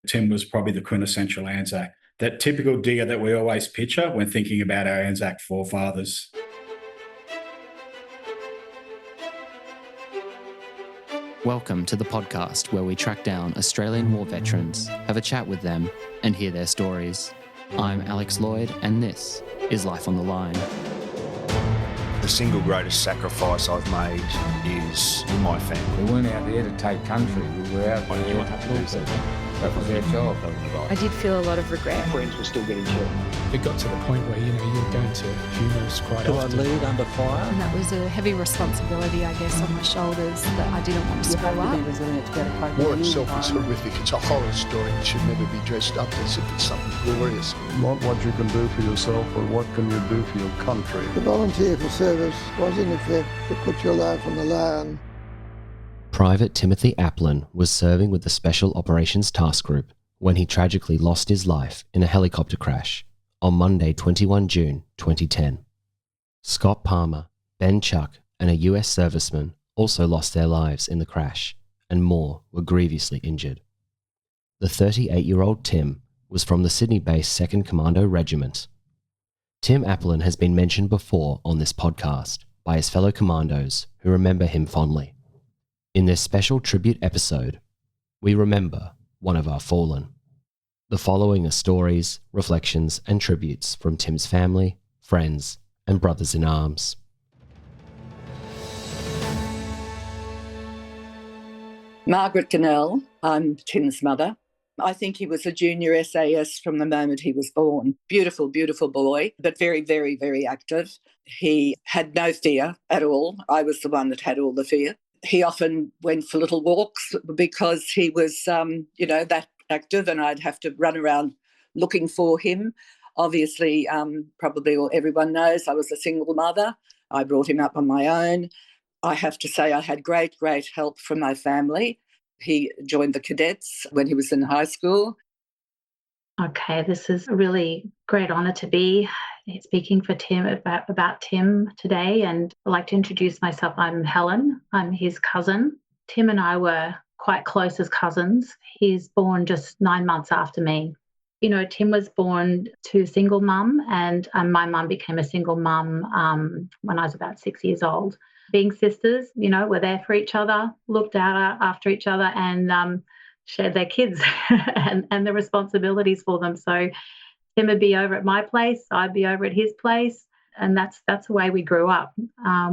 Tim was probably the quintessential Anzac, that typical digger that we always picture when thinking about our Anzac forefathers. Welcome to the podcast where we track down Australian war veterans, have a chat with them, and hear their stories. I'm Alex Lloyd, and this is Life on the Line. The single greatest sacrifice I've made is my family. We weren't out there to take country. We were out there to do something. That was our job. I did feel a lot of regret. Friends were still getting killed. It got to the point where, you're going to funerals quite often. Do I lead under fire? And that was a heavy responsibility, I guess, on my shoulders that I didn't want to screw up. War itself is horrific. It's a horror story. It should never be dressed up as if it's something glorious. Not what you can do for yourself, but what can you do for your country. The volunteer for service was in effect to put your life on the line. Private Timothy Aplin was serving with the Special Operations Task Group when he tragically lost his life in a helicopter crash on Monday, 21 June 2010. Scott Palmer, Ben Chuck, and a US serviceman also lost their lives in the crash, and more were grievously injured. The 38-year-old Tim was from the Sydney-based 2nd Commando Regiment. Tim Aplin has been mentioned before on this podcast by his fellow commandos who remember him fondly. In this special tribute episode, we remember one of our fallen. The following are stories, reflections, and tributes from Tim's family, friends, and brothers in arms. Margaret Gannell, I'm Tim's mother. I think he was a junior SAS from the moment he was born. Beautiful, beautiful boy, but very, very, very active. He had no fear at all. I was the one that had all the fear. He often went for little walks because he was, that active, and I'd have to run around looking for him. Obviously, probably everyone knows I was a single mother. I brought him up on my own. I have to say I had great, great help from my family. He joined the cadets when he was in high school. Okay, this is a really great honour to be speaking for Tim about Tim today, and I'd like to introduce myself. I'm Helen. I'm his cousin. Tim and I were quite close as cousins. He's born just 9 months after me. Tim was born to a single mum, and my mum became a single mum when I was about 6 years old. Being sisters, we're there for each other, looked out after each other, and shared their kids and the responsibilities for them. So Tim would be over at my place, I'd be over at his place, and that's the way we grew up.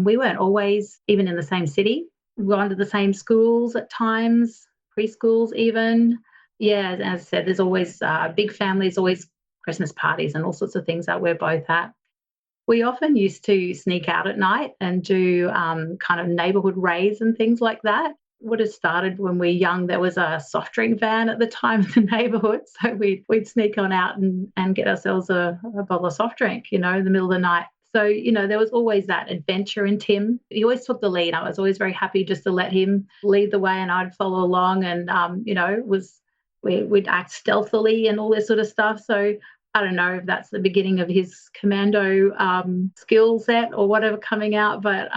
We weren't always even in the same city. We went to the same schools at times, preschools even. Yeah, as I said, there's always big families, always Christmas parties and all sorts of things that we're both at. We often used to sneak out at night and do kind of neighbourhood raids and things like that. Would have started when we were young. There was a soft drink van at the time in the neighbourhood, so we'd sneak on out and get ourselves a bottle of soft drink, in the middle of the night. So, there was always that adventure in Tim. He always took the lead. I was always very happy just to let him lead the way, and I'd follow along, and we'd act stealthily and all this sort of stuff. So I don't know if that's the beginning of his commando skill set or whatever coming out, but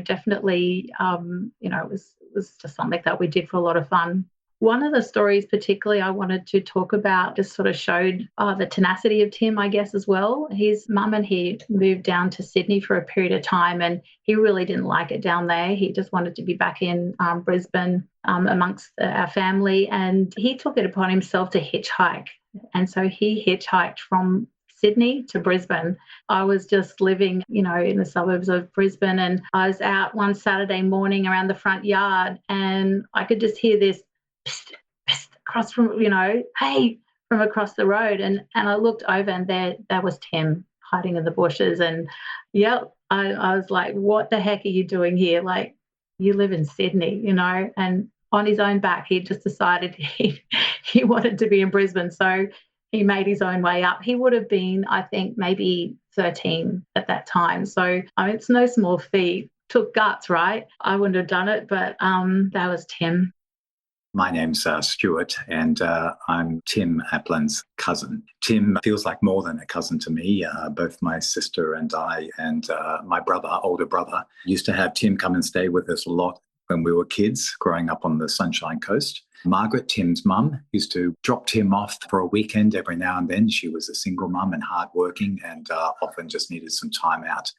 definitely it was just something that we did for a lot of fun. One of the stories particularly I wanted to talk about just sort of showed the tenacity of Tim, I guess, as well. His mum and he moved down to Sydney for a period of time, and he really didn't like it down there. He just wanted to be back in Brisbane amongst our family, and he took it upon himself to hitchhike. And so he hitchhiked from Sydney to Brisbane. I was just living, in the suburbs of Brisbane, and I was out one Saturday morning around the front yard, and I could just hear this psst, psst, across from, hey, from across the road. And I looked over, and there was Tim hiding in the bushes. And I was like, what the heck are you doing here? Like, you live in Sydney, and on his own back, he just decided he wanted to be in Brisbane. So he made his own way up. He would have been, I think, maybe 13 at that time. So, it's no small feat. Took guts, right? I wouldn't have done it, but that was Tim. My name's Stuart, and I'm Tim Aplin's cousin. Tim feels like more than a cousin to me. Both my sister and I and my brother, older brother, used to have Tim come and stay with us a lot. when we were kids growing up on the Sunshine Coast. Margaret, Tim's mum, used to drop Tim off for a weekend every now and then. She was a single mum and hardworking and often just needed some time out.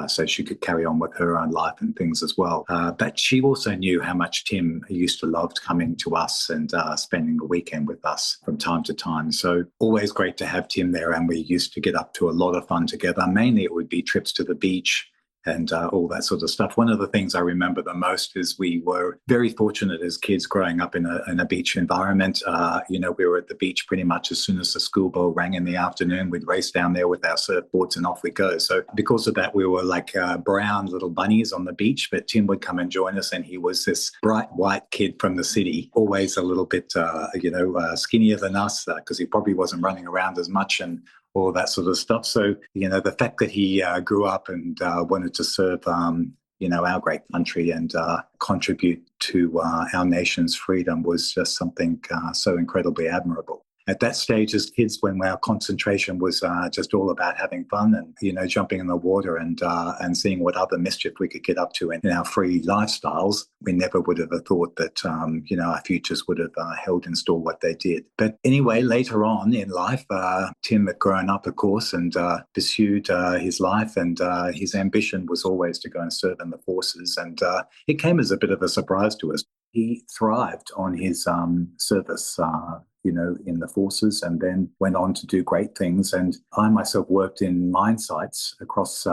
So she could carry on with her own life and things as well. But she also knew how much Tim used to love coming to us and spending the weekend with us from time to time. So always great to have Tim there, and we used to get up to a lot of fun together. Mainly it would be trips to the beach and all that sort of stuff. One of the things I remember the most is we were very fortunate as kids growing up in a beach environment. We were at the beach pretty much as soon as the school bell rang in the afternoon. We'd race down there with our surfboards and off we go. So because of that, we were like brown little bunnies on the beach, but Tim would come and join us, and he was this bright white kid from the city, always a little bit, skinnier than us because he probably wasn't running around as much and all that sort of stuff. So, the fact that he grew up and wanted to serve, our great country and contribute to our nation's freedom was just something so incredibly admirable. At that stage as kids, when our concentration was just all about having fun and, jumping in the water and seeing what other mischief we could get up to in our free lifestyles, we never would have thought that, our futures would have held in store what they did. But anyway, later on in life, Tim had grown up, of course, and pursued his life, and his ambition was always to go and serve in the forces. And it came as a bit of a surprise to us. He thrived on his service, in the forces, and then went on to do great things. And I myself worked in mine sites across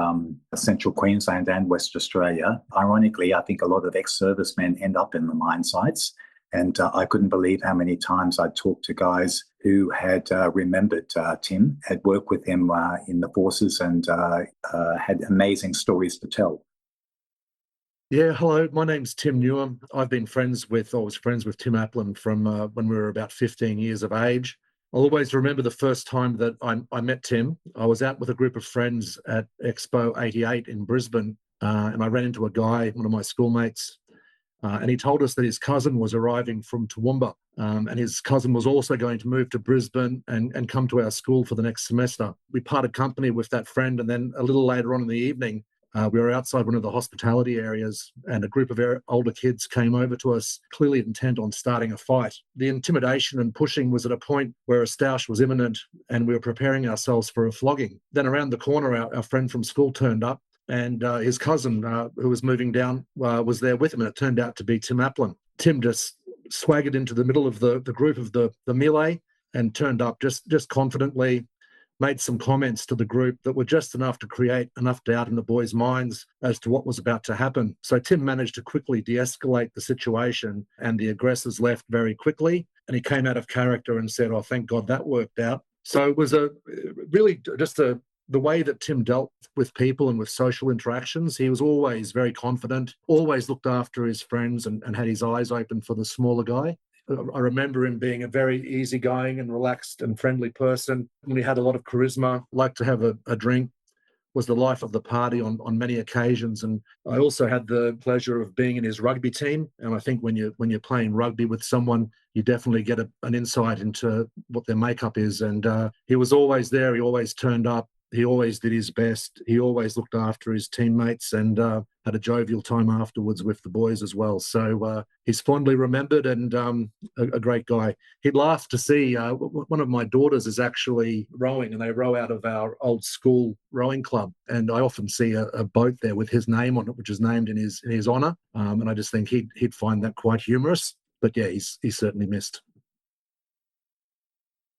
central Queensland and West Australia. Ironically, I think a lot of ex-servicemen end up in the mine sites. And I couldn't believe how many times I'd talked to guys who had remembered Tim, had worked with him in the forces, and had amazing stories to tell. Yeah, hello. My name's Tim Newham. I was friends with Tim Aplin from when we were about 15 years of age. I'll always remember the first time that I met Tim. I was out with a group of friends at Expo 88 in Brisbane, and I ran into a guy, one of my schoolmates, and he told us that his cousin was arriving from Toowoomba, and his cousin was also going to move to Brisbane and come to our school for the next semester. We parted company with that friend, and then a little later on in the evening, we were outside one of the hospitality areas, and a group of older kids came over to us, clearly intent on starting a fight. The intimidation and pushing was at a point where a stoush was imminent, and we were preparing ourselves for a flogging. Then around the corner, our friend from school turned up, and his cousin, who was moving down, was there with him, and it turned out to be Tim Aplin. Tim just swaggered into the middle of the group of the melee and turned up just confidently, made some comments to the group that were just enough to create enough doubt in the boys' minds as to what was about to happen. So Tim managed to quickly de-escalate the situation, and the aggressors left very quickly, and he came out of character and said, "Oh, thank God that worked out." So it was the way that Tim dealt with people and with social interactions. He was always very confident, always looked after his friends, and had his eyes open for the smaller guy. I remember him being a very easygoing and relaxed and friendly person. He had a lot of charisma, liked to have a drink, was the life of the party on many occasions. And I also had the pleasure of being in his rugby team. And I think when you're playing rugby with someone, you definitely get an insight into what their makeup is. And he was always there. He always turned up. He always did his best. He always looked after his teammates, and had a jovial time afterwards with the boys as well. So he's fondly remembered, and a great guy. He'd laugh to see one of my daughters is actually rowing, and they row out of our old school rowing club. And I often see a boat there with his name on it, which is named in his honour. And I just think he'd find that quite humorous. But yeah, he's certainly missed.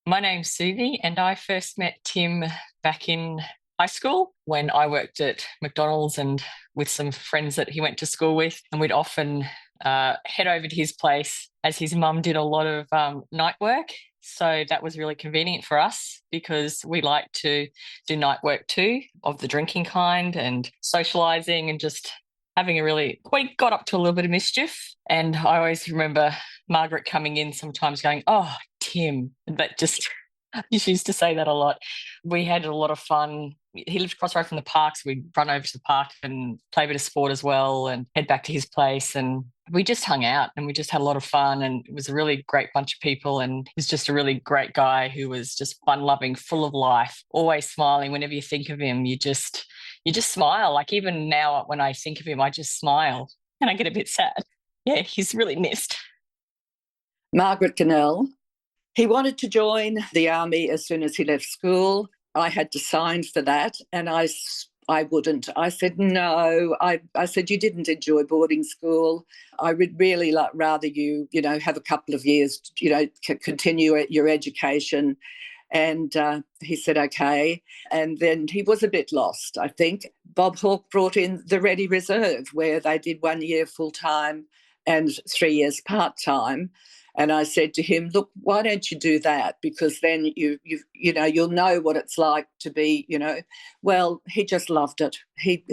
My name's Susie, and I first met Tim back in high school when I worked at McDonald's and with some friends that he went to school with. And we'd often head over to his place, as his mum did a lot of night work. So that was really convenient for us because we like to do night work too, of the drinking kind, and socialising, and just having we got up to a little bit of mischief. And I always remember Margaret coming in sometimes going, "Oh, Tim," that just, she used to say that a lot. We had a lot of fun. He lived across the road from the park, so we'd run over to the park and play a bit of sport as well, and head back to his place. And we just hung out, and we just had a lot of fun, and it was a really great bunch of people. And he's just a really great guy who was just fun-loving, full of life, always smiling. Whenever you think of him, you just smile. Like even now when I think of him, I just smile and I get a bit sad. yeah, he's really missed. Margaret Cannell. He wanted to join the army as soon as he left school. I had to sign for that, and I wouldn't. I said, no. I said, you didn't enjoy boarding school. I would really rather you, have a couple of years, continue your education. And he said, okay. And then he was a bit lost, I think. Bob Hawke brought in the Ready Reserve, where they did 1 year full-time and 3 years part-time. And I said to him, look, why don't you do that? Because then you'll know what it's like to be, Well, he just loved it. He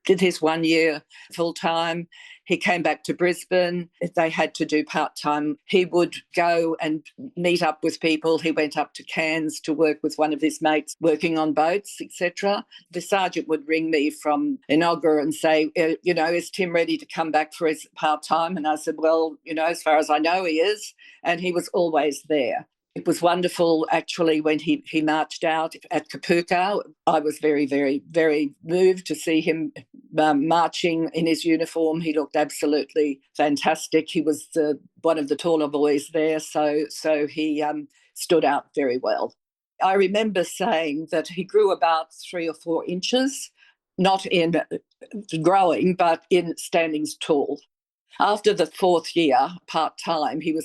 did his 1 year full-time. He came back to Brisbane. If they had to do part-time, he would go and meet up with people. He went up to Cairns to work with one of his mates working on boats, etc. The sergeant would ring me from Enoggera and say, is Tim ready to come back for his part-time? And I said, well, as far as I know, he is. And he was always there. It was wonderful, actually, when he marched out at Kapuka. I was very, very, very moved to see him marching in his uniform. He looked absolutely fantastic. He was one of the taller boys there, so he stood out very well. I remember saying that he grew about 3 or 4 inches, not in growing, but in standing tall. After the 4th year, part-time, he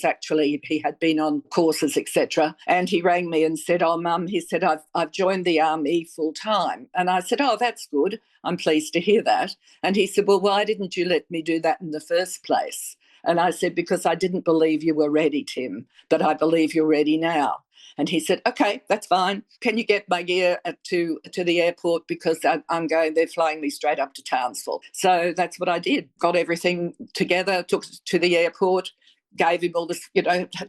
had been on courses, etc. And he rang me and said, oh, Mum, he said, I've joined the army full-time. And I said, oh, that's good. I'm pleased to hear that. And he said, well, why didn't you let me do that in the first place? And I said, because I didn't believe you were ready, Tim, but I believe you're ready now. And he said, okay, that's fine. Can you get my gear to the airport, because they're flying me straight up to Townsville. So that's what I did. Got everything together, took it to the airport, gave him all this,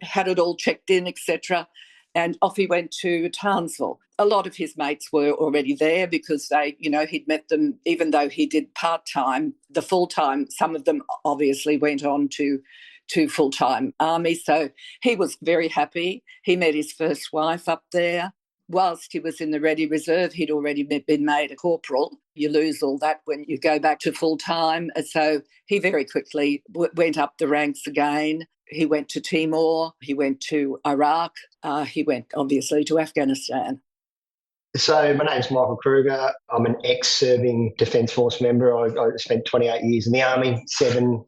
had it all checked in, etc. And off he went to Townsville. A lot of his mates were already there because he'd met them, even though he did part-time. The full-time, some of them obviously went on to full-time army. So he was very happy. He met his first wife up there. Whilst he was in the Ready Reserve, he'd already been made a corporal. You lose all that when you go back to full-time. And so he very quickly went up the ranks again. He went to Timor. He went to Iraq. He went, obviously, to Afghanistan. So my name's Michael Kruger. I'm an ex-serving Defence Force member. I spent 28 years in the Army, 7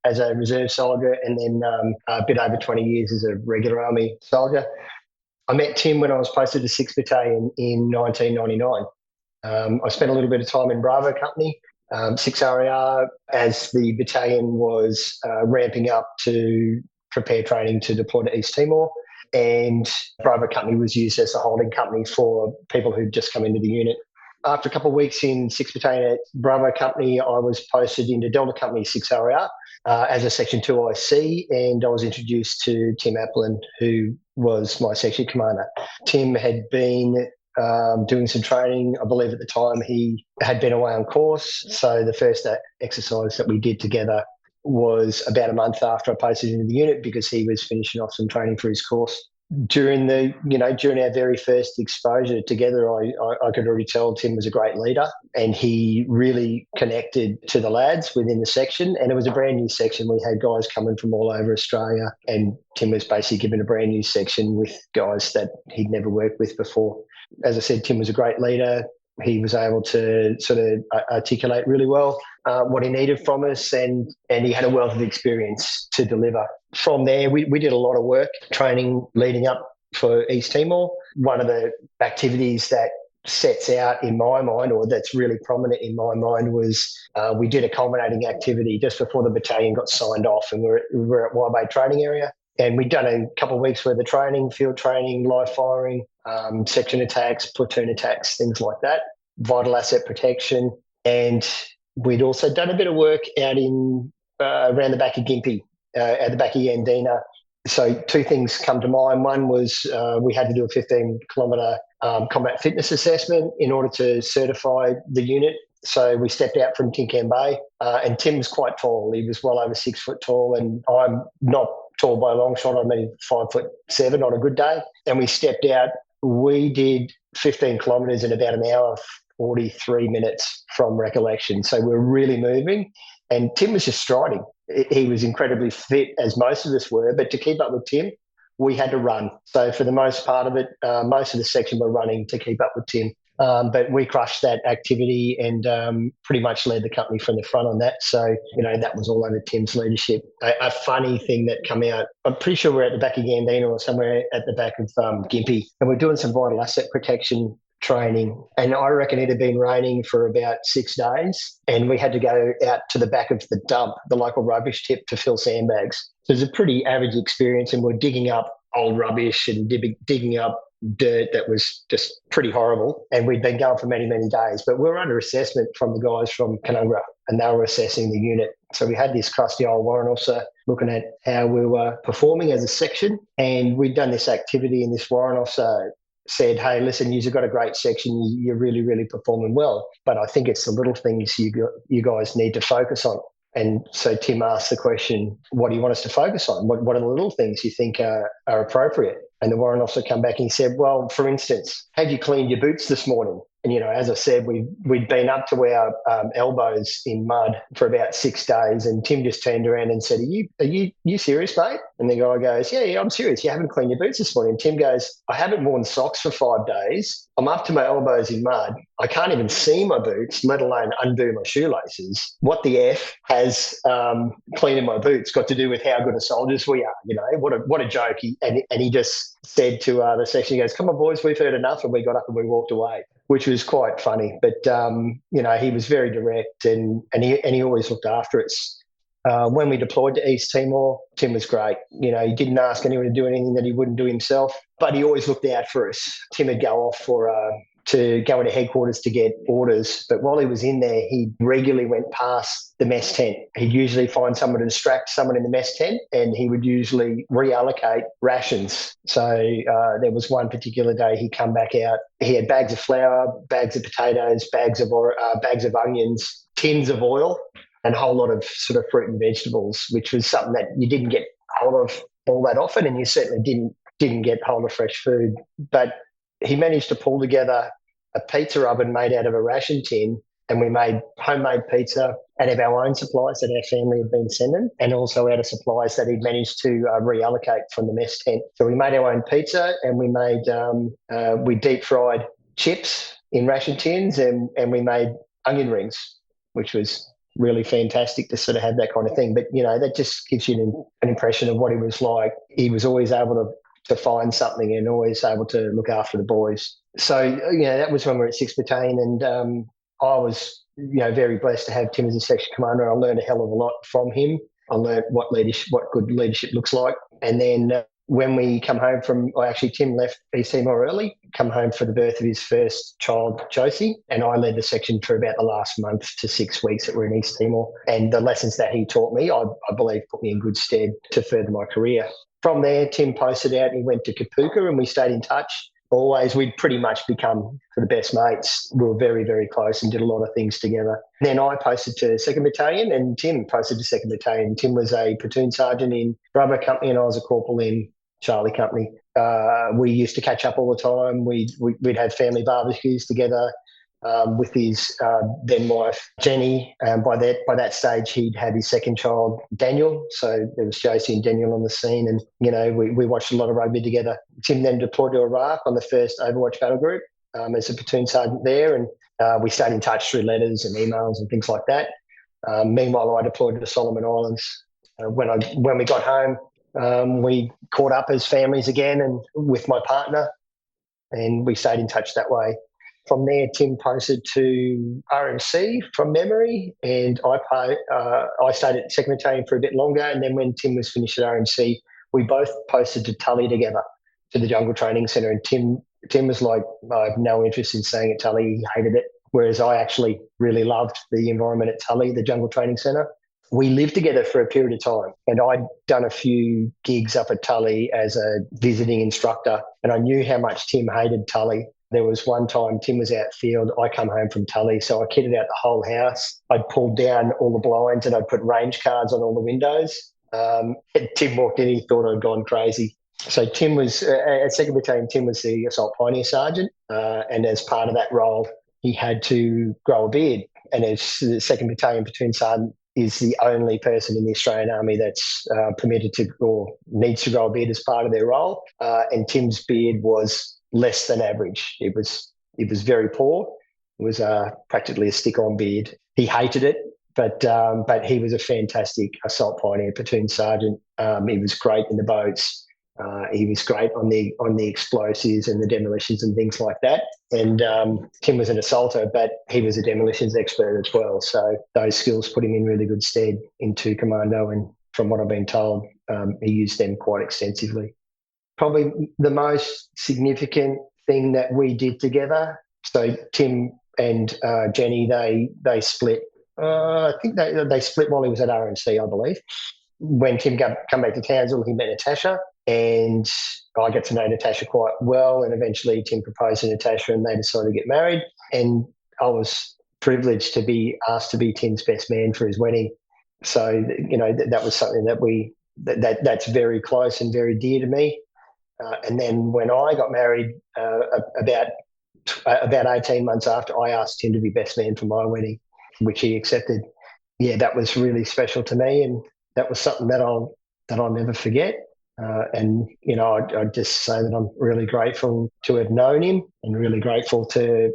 as a reserve soldier, and then a bit over 20 years as a regular Army soldier. I met Tim when I was posted to 6th Battalion in 1999. I spent a little bit of time in Bravo Company, 6 RAR, as the battalion was ramping up to prepare training to deploy to East Timor. And Bravo Company was used as a holding company for people who'd just come into the unit. After a couple of weeks in 6th Battalion at Bravo Company, I was posted into Delta Company 6 RAR as a Section 2 IC, and I was introduced to Tim Aplin, who was my section commander. Tim had been doing some training. I believe at the time he had been away on course, so the first exercise that we did together was about a month after I posted into the unit, because he was finishing off some training for his course. During our very first exposure together, I could already tell Tim was a great leader, and he really connected to the lads within the section. And it was a brand new section. We had guys coming from all over Australia, and Tim was basically given a brand new section with guys that he'd never worked with before. As I said, Tim was a great leader. He was able to sort of articulate really well what he needed from us, and he had a wealth of experience to deliver. From there, we did a lot of work, training leading up for East Timor. One of the activities that sets out in my mind, or that's really prominent in my mind, was we did a culminating activity just before the battalion got signed off, and we were at Waibay training area. And we'd done a couple of weeks worth of training, field training, live firing, section attacks, platoon attacks, things like that, vital asset protection. And we'd also done a bit of work out in around the back of Gympie, at the back of Yandina. So 2 things come to mind. One was we had to do a 15-kilometre combat fitness assessment in order to certify the unit. So we stepped out from Tin Can Bay, and Tim's quite tall. He was well over 6 foot tall, and I'm not tall by a long shot. I'm only 5'7" on a good day. And we stepped out. We did 15 kilometres in about an hour, 43 minutes from recollection. So we're really moving. And Tim was just striding. He was incredibly fit, as most of us were, but to keep up with Tim, we had to run. So for the most part of it, most of the section were running to keep up with Tim. But we crushed that activity and pretty much led the company from the front on that. So, that was all under Tim's leadership. A funny thing that come out, I'm pretty sure we're at the back of Gandina or somewhere at the back of Gympie, and we're doing some vital asset protection training. And I reckon it had been raining for about 6 days, and we had to go out to the back of the dump, the local rubbish tip, to fill sandbags. So it was a pretty average experience, and we're digging up old rubbish and digging up dirt that was just pretty horrible. And we'd been going for many, many days, but we were under assessment from the guys from Canungra, and they were assessing the unit. So we had this crusty old warrant officer looking at how we were performing as a section, and we'd done this activity, and this warrant officer said, "Hey, listen, you've got a great section. You're really, really performing well, but I think it's the little things you guys need to focus on." And so Tim asked the question, "What do you want us to focus on? What are the little things you think are appropriate?" And the warrant officer come back and he said, "Well, for instance, have you cleaned your boots this morning?" And, as I said, we'd been up to our elbows in mud for about 6 days. And Tim just turned around and said, Are you serious, mate? And the guy goes, yeah, I'm serious. You haven't cleaned your boots this morning. And Tim goes, "I haven't worn socks for 5 days. I'm up to my elbows in mud. I can't even see my boots, let alone undo my shoelaces. What the F has cleaning my boots got to do with how good of soldiers we are? What a joke." And he just said to the section, he goes, "Come on, boys, we've heard enough." And we got up and we walked away, which was quite funny. But, he was very direct and he always looked after us. When we deployed to East Timor, Tim was great. He didn't ask anyone to do anything that he wouldn't do himself, but he always looked out for us. Tim would go off to go into headquarters to get orders, but while he was in there, he regularly went past the mess tent. He'd usually find someone to distract someone in the mess tent, and he would usually reallocate rations. So there was one particular day he come back out. He had bags of flour, bags of potatoes, bags of onions, tins of oil, and a whole lot of sort of fruit and vegetables, which was something that you didn't get hold of all that often, and you certainly didn't get hold of fresh food. But he managed to pull together a pizza oven made out of a ration tin, and we made homemade pizza out of our own supplies that our family had been sending, and also out of supplies that he'd managed to reallocate from the mess tent. So we made our own pizza, and we deep fried chips in ration tins, and we made onion rings, which was really fantastic to sort of have that kind of thing. But, that just gives you an impression of what he was like. He was always able to find something and always able to look after the boys. So, that was when we were at 6th Battalion, and I was, very blessed to have Tim as a section commander. I learned a hell of a lot from him. I learned what good leadership looks like. And then when we come home Tim left East Timor early, come home for the birth of his first child, Josie, and I led the section for about the last month to 6 weeks that we're in East Timor. And the lessons that he taught me, I believe, put me in good stead to further my career. From there, Tim posted out and he went to Kapuka, and we stayed in touch. Always, we'd pretty much become the best mates. We were very, very close and did a lot of things together. Then I posted to 2nd Battalion, and Tim posted to 2nd Battalion. Tim was a platoon sergeant in Bravo Company, and I was a corporal in Charlie Company. We used to catch up all the time. We'd have family barbecues together with his then wife, Jenny. By that stage, he'd had his second child, Daniel. So there was Josie and Daniel on the scene, and, we watched a lot of rugby together. Tim then deployed to Iraq on the 1st Overwatch Battle Group as a platoon sergeant there, and we stayed in touch through letters and emails and things like that. Meanwhile, I deployed to the Solomon Islands. When we got home, we caught up as families again and with my partner, and we stayed in touch that way. From there, Tim posted to RMC from memory, and I stayed at 2nd Battalion for a bit longer. And then when Tim was finished at RMC, we both posted to Tully together, to the Jungle Training Centre. And Tim was like, "I have no interest in staying at Tully." He hated it, whereas I actually really loved the environment at Tully, the Jungle Training Centre. We lived together for a period of time, and I'd done a few gigs up at Tully as a visiting instructor, and I knew how much Tim hated Tully. There was one time Tim was out field, I come home from Tully, so I kitted out the whole house. I'd pulled down all the blinds and I'd put range cards on all the windows. Tim walked in, he thought I'd gone crazy. So Tim was, at 2nd Battalion, Tim was the Assault Pioneer Sergeant, and as part of that role, he had to grow a beard. And as the 2nd Battalion Platoon Sergeant, is the only person in the Australian Army that's permitted to or needs to grow a beard as part of their role. And Tim's beard was less than average. It was very poor. It was practically a stick-on beard. He hated it, but he was a fantastic assault pioneer, platoon sergeant. He was great in the boats. He was great on the explosives and the demolitions and things like that. And Tim was an assaulter, but he was a demolitions expert as well. So those skills put him in really good stead into Commando. And from what I've been told, he used them quite extensively. Probably the most significant thing that we did together. So Tim and Jenny, they split. I think they split while he was at RNC, I believe. When Tim come back to Townsville, he met Natasha, and I got to know Natasha quite well. And eventually, Tim proposed to Natasha, and they decided to get married. And I was privileged to be asked to be Tim's best man for his wedding. So that was something that's very close and very dear to me. And then when I got married, about 18 months after, I asked Tim to be best man for my wedding, which he accepted. Yeah, that was really special to me, and that was something that I'll never forget. And I'd just say that I'm really grateful to have known him, and really grateful to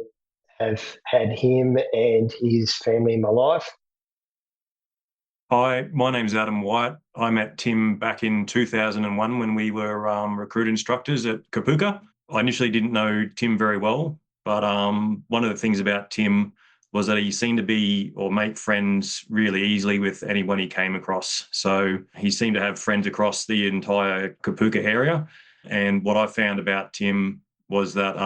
have had him and his family in my life. Hi, my name's Adam White. I met Tim back in 2001 when we were recruit instructors at Kapooka. I initially didn't know Tim very well, but one of the things about Tim was that he seemed to be or make friends really easily with anyone he came across. So he seemed to have friends across the entire Kapooka area. And what I found about Tim was that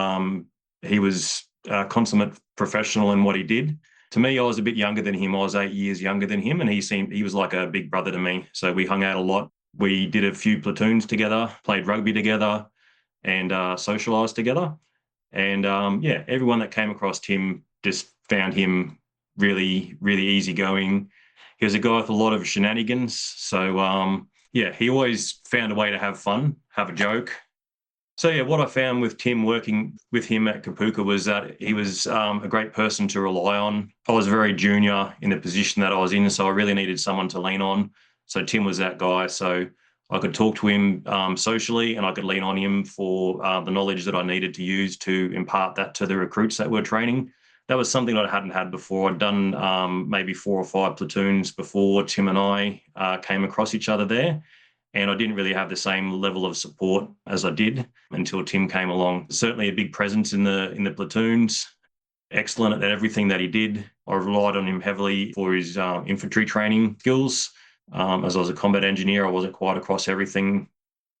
he was a consummate professional in what he did. To me, I was a bit younger than him. I was 8 years younger than him, and he was like a big brother to me. So we hung out a lot. We did a few platoons together, played rugby together, and socialised together. And everyone that came across Tim just found him really, really easygoing. He was a guy with a lot of shenanigans. So he always found a way to have fun, have a joke. So what I found with Tim working with him at Kapooka was that he was a great person to rely on. I was very junior in the position that I was in, so I really needed someone to lean on. So Tim was that guy. So I could talk to him socially, and I could lean on him for the knowledge that I needed to use to impart that to the recruits that were training. That was something that I hadn't had before. I'd done maybe 4 or 5 platoons before Tim and I came across each other there. And I didn't really have the same level of support as I did until Tim came along. Certainly a big presence in the platoons, excellent at everything that he did. I relied on him heavily for his infantry training skills. As I was a combat engineer, I wasn't quite across everything.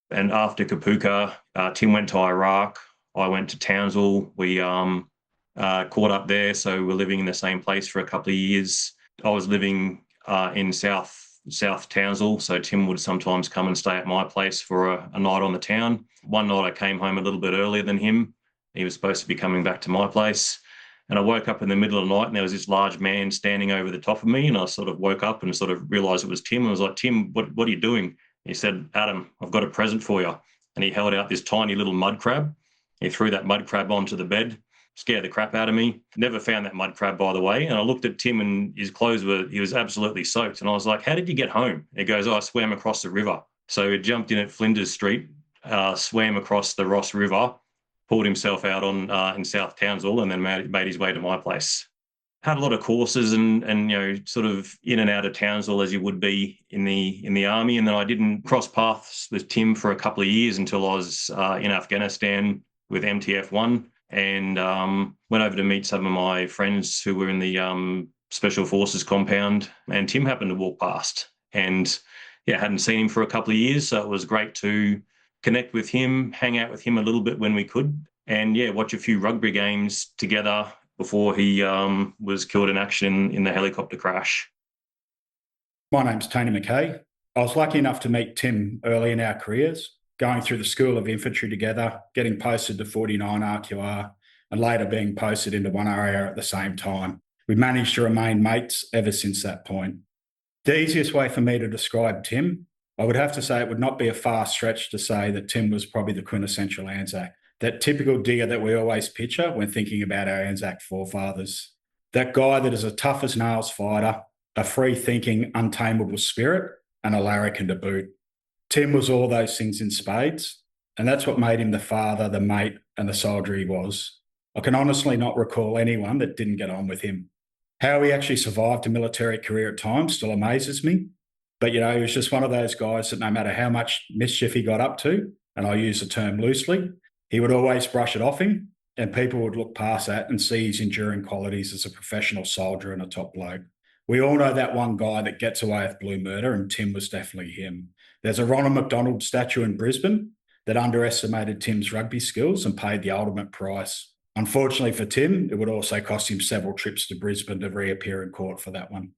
And after Kapooka, Tim went to Iraq. I went to Townsville. We caught up there, so we're living in the same place for a couple of years. I was living in South Townsville, so Tim would sometimes come and stay at my place for a night on the town. One night I came home a little bit earlier than him. He was supposed to be coming back to my place, and I woke up in the middle of the night and there was this large man standing over the top of me, and I sort of woke up and sort of realised it was Tim. I was like, Tim, what are you doing? He said, Adam, I've got a present for you. And he held out this tiny little mud crab. He threw that mud crab onto the bed, scared the crap out of me. Never found that mud crab, by the way. And I looked at Tim and his clothes he was absolutely soaked. And I was like, how did you get home? He goes, I swam across the river. So he jumped in at Flinders Street, swam across the Ross River, pulled himself out in South Townsville, and then made his way to my place. Had a lot of courses and sort of in and out of Townsville as you would be in the army. And then I didn't cross paths with Tim for a couple of years until I was in Afghanistan with MTF-1. And went over to meet some of my friends who were in the Special Forces compound, and Tim happened to walk past, and hadn't seen him for a couple of years, so it was great to connect with him, hang out with him a little bit when we could, and watch a few rugby games together before he was killed in action in the helicopter crash. My name's Tony McKay. I was lucky enough to meet Tim early in our careers, going through the School of Infantry together, getting posted to 49 RQR, and later being posted into 1RAR at the same time. We managed to remain mates ever since that point. The easiest way for me to describe Tim, I would have to say it would not be a far stretch to say that Tim was probably the quintessential Anzac, that typical digger that we always picture when thinking about our Anzac forefathers. That guy that is a tough as nails fighter, a free-thinking, untamable spirit, and a larrikin to boot. Tim was all those things in spades, and that's what made him the father, the mate, and the soldier he was. I can honestly not recall anyone that didn't get on with him. How he actually survived a military career at times still amazes me. But, he was just one of those guys that no matter how much mischief he got up to, and I use the term loosely, he would always brush it off him, and people would look past that and see his enduring qualities as a professional soldier and a top bloke. We all know that one guy that gets away with blue murder, and Tim was definitely him. There's a Ronald McDonald statue in Brisbane that underestimated Tim's rugby skills and paid the ultimate price. Unfortunately for Tim, it would also cost him several trips to Brisbane to reappear in court for that one.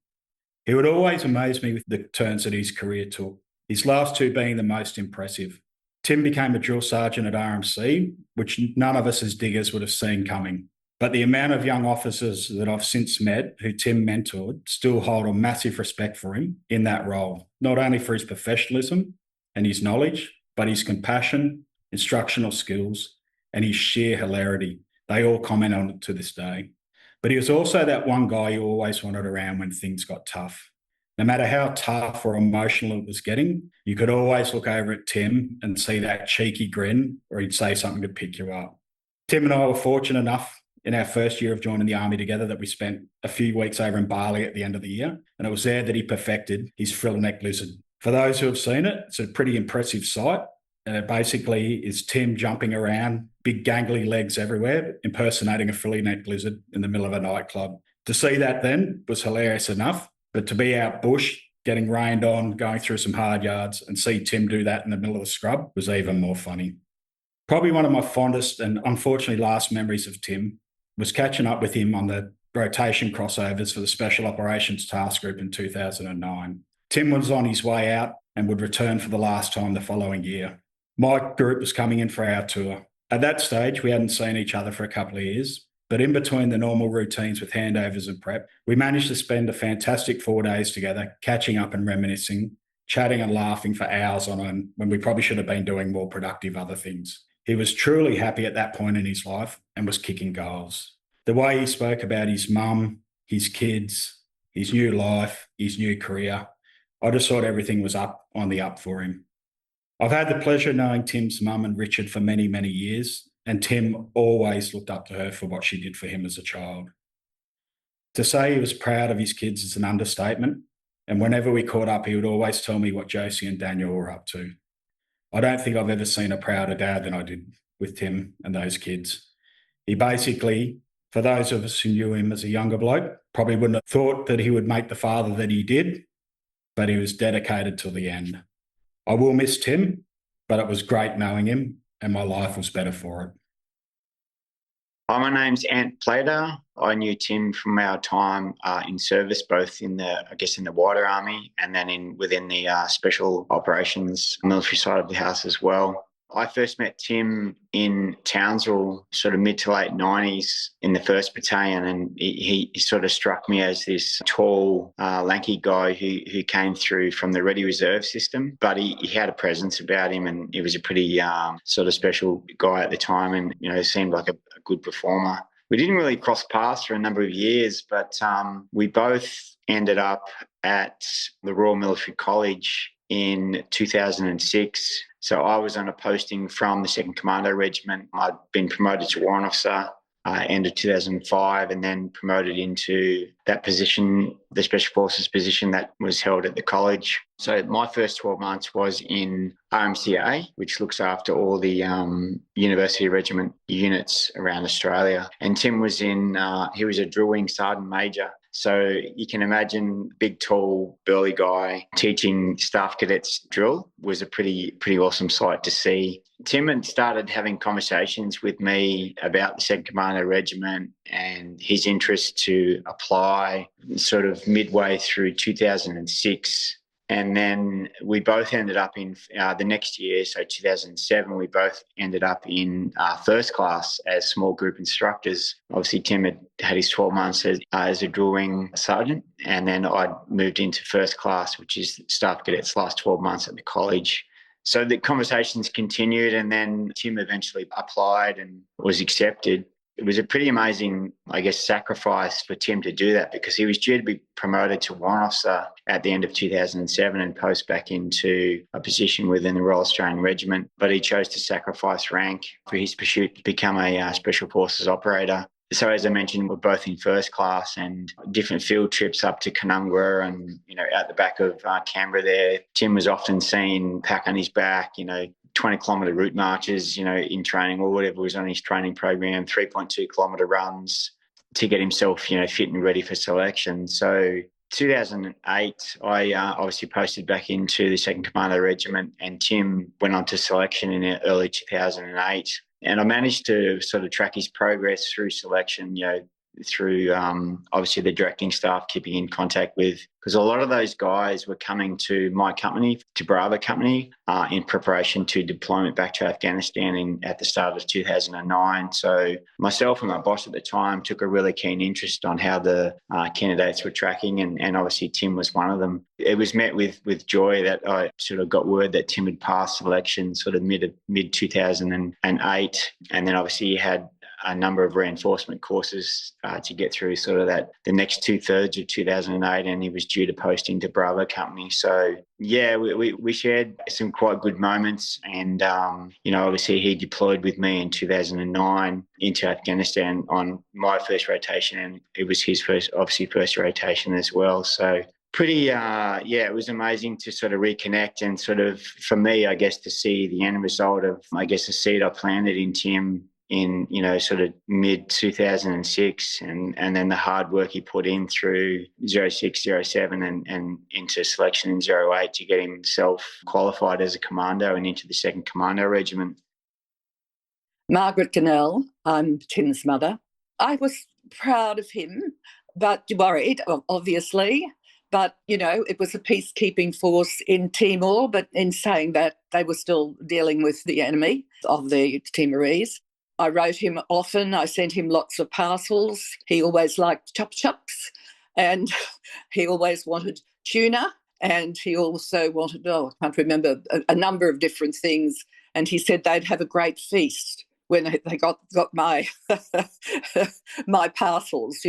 He would always amaze me with the turns that his career took, his last two being the most impressive. Tim became a drill sergeant at RMC, which none of us as diggers would have seen coming. But the amount of young officers that I've since met who Tim mentored still hold a massive respect for him in that role, not only for his professionalism and his knowledge, but his compassion, instructional skills, and his sheer hilarity. They all comment on it to this day. But he was also that one guy you always wanted around when things got tough. No matter how tough or emotional it was getting, you could always look over at Tim and see that cheeky grin, or he'd say something to pick you up. Tim and I were fortunate enough in our first year of joining the Army together that we spent a few weeks over in Bali at the end of the year, and it was there that he perfected his frill-neck lizard. For those who have seen it, it's a pretty impressive sight, and it basically is Tim jumping around, big gangly legs everywhere, impersonating a frilly-neck lizard in the middle of a nightclub. To see that then was hilarious enough, but to be out bush, getting rained on, going through some hard yards, and see Tim do that in the middle of the scrub was even more funny. Probably one of my fondest and unfortunately last memories of Tim was catching up with him on the rotation crossovers for the Special Operations Task Group in 2009. Tim was on his way out and would return for the last time the following year. My group was coming in for our tour. At that stage, we hadn't seen each other for a couple of years, but in between the normal routines with handovers and prep, we managed to spend a fantastic 4 days together, catching up and reminiscing, chatting and laughing for hours on end when we probably should have been doing more productive other things. He was truly happy at that point in his life and was kicking goals. The way he spoke about his mum, his kids, his new life, his new career, I just thought everything was up on the up for him. I've had the pleasure of knowing Tim's mum and Richard for many, many years, and Tim always looked up to her for what she did for him as a child. To say he was proud of his kids is an understatement, and whenever we caught up, he would always tell me what Josie and Daniel were up to. I don't think I've ever seen a prouder dad than I did with Tim and those kids. He basically, for those of us who knew him as a younger bloke, probably wouldn't have thought that he would make the father that he did, but he was dedicated till the end. I will miss Tim, but it was great knowing him and my life was better for it. Hi, my name's Ant Plater. I knew Tim from our time in service, both in the wider army and then within the special operations military side of the house as well. I first met Tim in Townsville, sort of mid to late 90s in the 1st Battalion, and he sort of struck me as this tall, lanky guy who came through from the Ready Reserve system, but he had a presence about him and he was a pretty sort of special guy at the time and, seemed like a good performer. We didn't really cross paths for a number of years, but we both ended up at the Royal Military College in 2006. So I was on a posting from the 2nd Commando Regiment. I'd been promoted to warrant officer end of 2005 and then promoted into that position, the Special Forces position that was held at the college. So my first 12 months was in RMCA, which looks after all the University Regiment units around Australia. And Tim was he was a drill wing sergeant major. So you can imagine big, tall, burly guy teaching staff cadets drill was a pretty awesome sight to see. Tim had started having conversations with me about the 2nd Commando Regiment and his interest to apply sort of midway through 2006. And then we both ended up in the next year, so 2007, we both ended up in first class as small group instructors. Obviously, Tim had his 12 months as a drill wing sergeant, and then I moved into first class, which is staff cadets' last 12 months at the college. So the conversations continued, and then Tim eventually applied and was accepted. It was a pretty amazing, I guess, sacrifice for Tim to do that, because he was due to be promoted to warrant officer at the end of 2007 and post back into a position within the Royal Australian Regiment. But he chose to sacrifice rank for his pursuit to become a Special Forces operator. So as I mentioned, we're both in first class, and different field trips up to Canungra and, out the back of Canberra there. Tim was often seen pack on his back, 20-kilometre route marches, in training or whatever was on his training program, 3.2-kilometre runs to get himself, fit and ready for selection. So 2008, I obviously posted back into the 2nd Commando Regiment, and Tim went on to selection in early 2008. And I managed to sort of track his progress through selection, through obviously the directing staff, keeping in contact with, because a lot of those guys were coming to my company, to Bravo Company, in preparation to deployment back to Afghanistan at the start of 2009. So myself and my boss at the time took a really keen interest on how the candidates were tracking, and obviously Tim was one of them. It was met with joy that I sort of got word that Tim had passed selection sort of mid 2008, and then obviously he had a number of reinforcement courses to get through sort of the next 2/3 of 2008, and he was due to post into Bravo Company. So yeah, we shared some quite good moments, and obviously he deployed with me in 2009 into Afghanistan on my first rotation, and it was his first rotation as well. So pretty, it was amazing to sort of reconnect, and sort of, for me, I guess, to see the end result of, I guess, the seed I planted in Tim in, sort of mid 2006, and then the hard work he put in through 06, 07 and into selection in 08 to get himself qualified as a commando and into the 2nd Commando Regiment. Margaret Cannell, I'm Tim's mother. I was proud of him, but worried, obviously. But, it was a peacekeeping force in Timor, but in saying that, they were still dealing with the enemy of the Timorese. I wrote him often. I sent him lots of parcels. He always liked chup-chups, and he always wanted tuna, and he also wanted, I can't remember, a number of different things. And he said they'd have a great feast when they got my my parcels,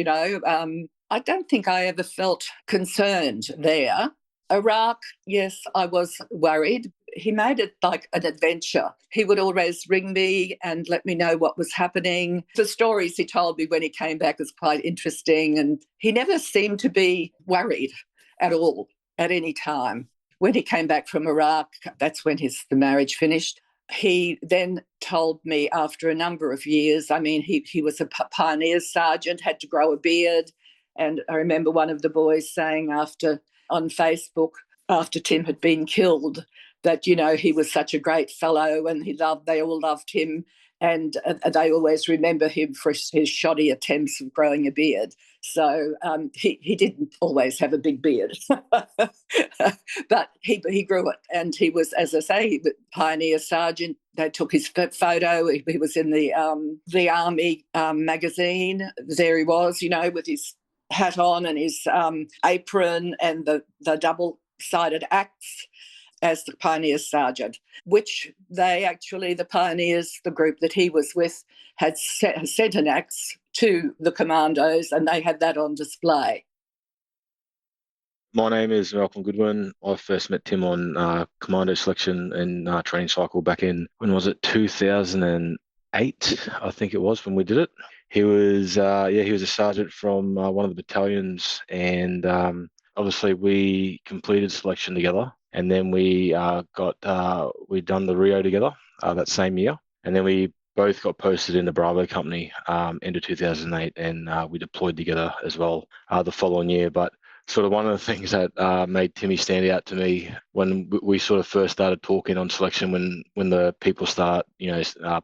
I don't think I ever felt concerned there. Iraq, yes, I was worried. He made it like an adventure. He would always ring me and let me know what was happening. The stories he told me when he came back was quite interesting, and he never seemed to be worried at all at any time. When he came back from Iraq, that's when the marriage finished. He then told me, after a number of years, he was a pioneer sergeant, had to grow a beard, and I remember one of the boys saying on Facebook, after Tim had been killed, that, he was such a great fellow, and they all loved him, and they always remember him for his shoddy attempts of growing a beard. So he didn't always have a big beard, but he grew it, and he was, as I say, pioneer sergeant. They took his photo. He was in the Army magazine. There he was, with his hat on and his apron and the double-sided axe as the pioneer sergeant, which the pioneers, the group that he was with, had sent an axe to the Commandos, and they had that on display. My name is Malcolm Goodwin. I first met Tim on Commando selection and training cycle back in, when was it, 2008, I think it was, when we did it. He was a sergeant from one of the battalions, and obviously we completed selection together, and then we done the Rio together that same year, and then we both got posted in the Bravo Company end of 2008, and we deployed together as well the following year. But sort of one of the things that made Timmy stand out to me when we sort of first started talking on selection, when the people start,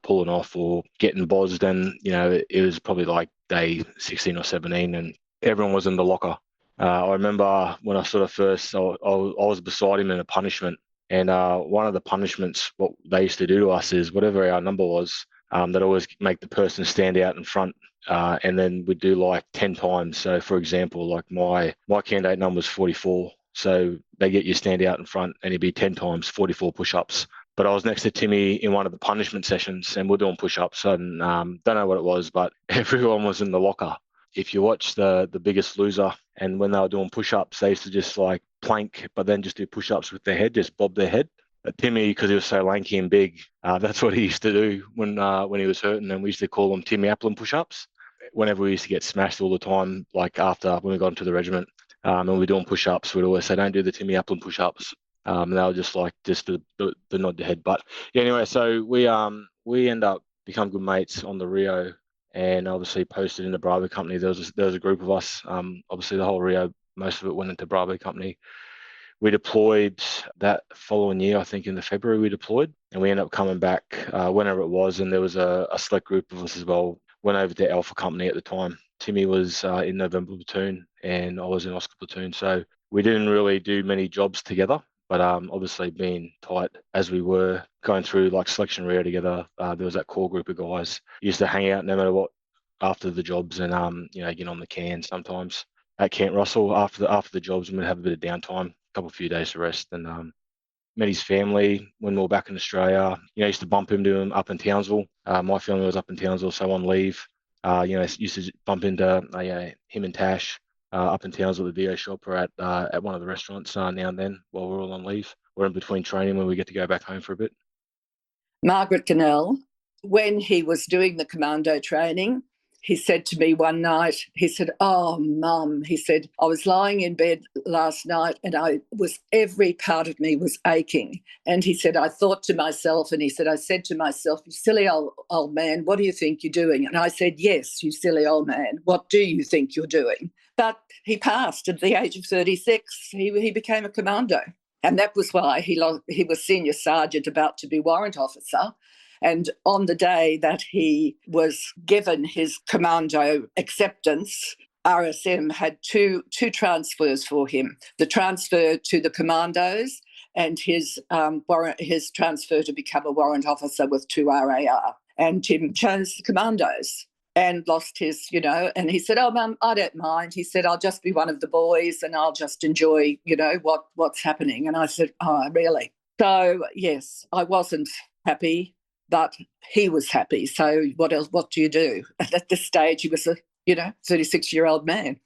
pulling off or getting buzzed, and, it was probably like day 16 or 17, and everyone was in the locker. I remember when I sort of first, I was beside him in a punishment, and one of the punishments, what they used to do to us is, whatever our number was, they'd always make the person stand out in front, and then we'd do like 10 times. So for example, like my candidate number was 44. So they get you stand out in front, and it'd be 10 times 44 push-ups. But I was next to Timmy in one of the punishment sessions, and we're doing push-ups, and don't know what it was, but everyone was in the locker. If you watch the Biggest Loser, and when they were doing push-ups, they used to just like plank, but then just do push-ups with their head, just bob their head. But Timmy, because he was so lanky and big, that's what he used to do when he was hurting, and we used to call them Timmy Aplin push-ups. Whenever we used to get smashed all the time, like after when we got into the regiment, and we were doing push-ups, we'd always say, "Don't do the Timmy Aplin push-ups." And they were just like the nod the head. But yeah, anyway, so we end up become good mates on the Rio, and obviously posted in the Bravo Company. There was a group of us. Obviously the whole Rio, most of it went into Bravo Company. We deployed that following year, I think in the February we deployed, and we ended up coming back whenever it was, and there was a select group of us as well. Went over to Alpha Company at the time. Timmy was in November platoon, and I was in Oscar platoon, so we didn't really do many jobs together. But obviously being tight as we were going through like selection Rio together, there was that core group of guys. Used to hang out no matter what after the jobs, and get on the can sometimes at Camp Russell after the jobs, and we'd have a bit of downtime, a few days to rest, and met his family when we were back in Australia. Used to bump into him up in Townsville. My family was up in Townsville, so on leave, used to bump into him and Tash up in Townsville at the video shop or at one of the restaurants now and then while we're all on leave. We're in between training when we get to go back home for a bit. Margaret Cannell, when he was doing the commando training, he said to me one night, he said, "Oh, Mum," he said, "I was lying in bed last night and every part of me was aching." And he said, "I thought to myself," and he said, "I said to myself, you silly old man, what do you think you're doing?" And I said, "Yes, you silly old man, what do you think you're doing?" But he passed at the age of 36. He became a commando. And that was why he was senior sergeant about to be warrant officer. And on the day that he was given his commando acceptance, RSM had two transfers for him: the transfer to the Commandos and his transfer to become a warrant officer with 2 RAR. And Tim chose the Commandos and lost his, and he said, "Oh, Mum, I don't mind." He said, "I'll just be one of the boys and I'll just enjoy, what's happening." And I said, "Oh, really?" So, yes, I wasn't happy, but he was happy. So what else? What do you do? At this stage, he was a 36-year-old man.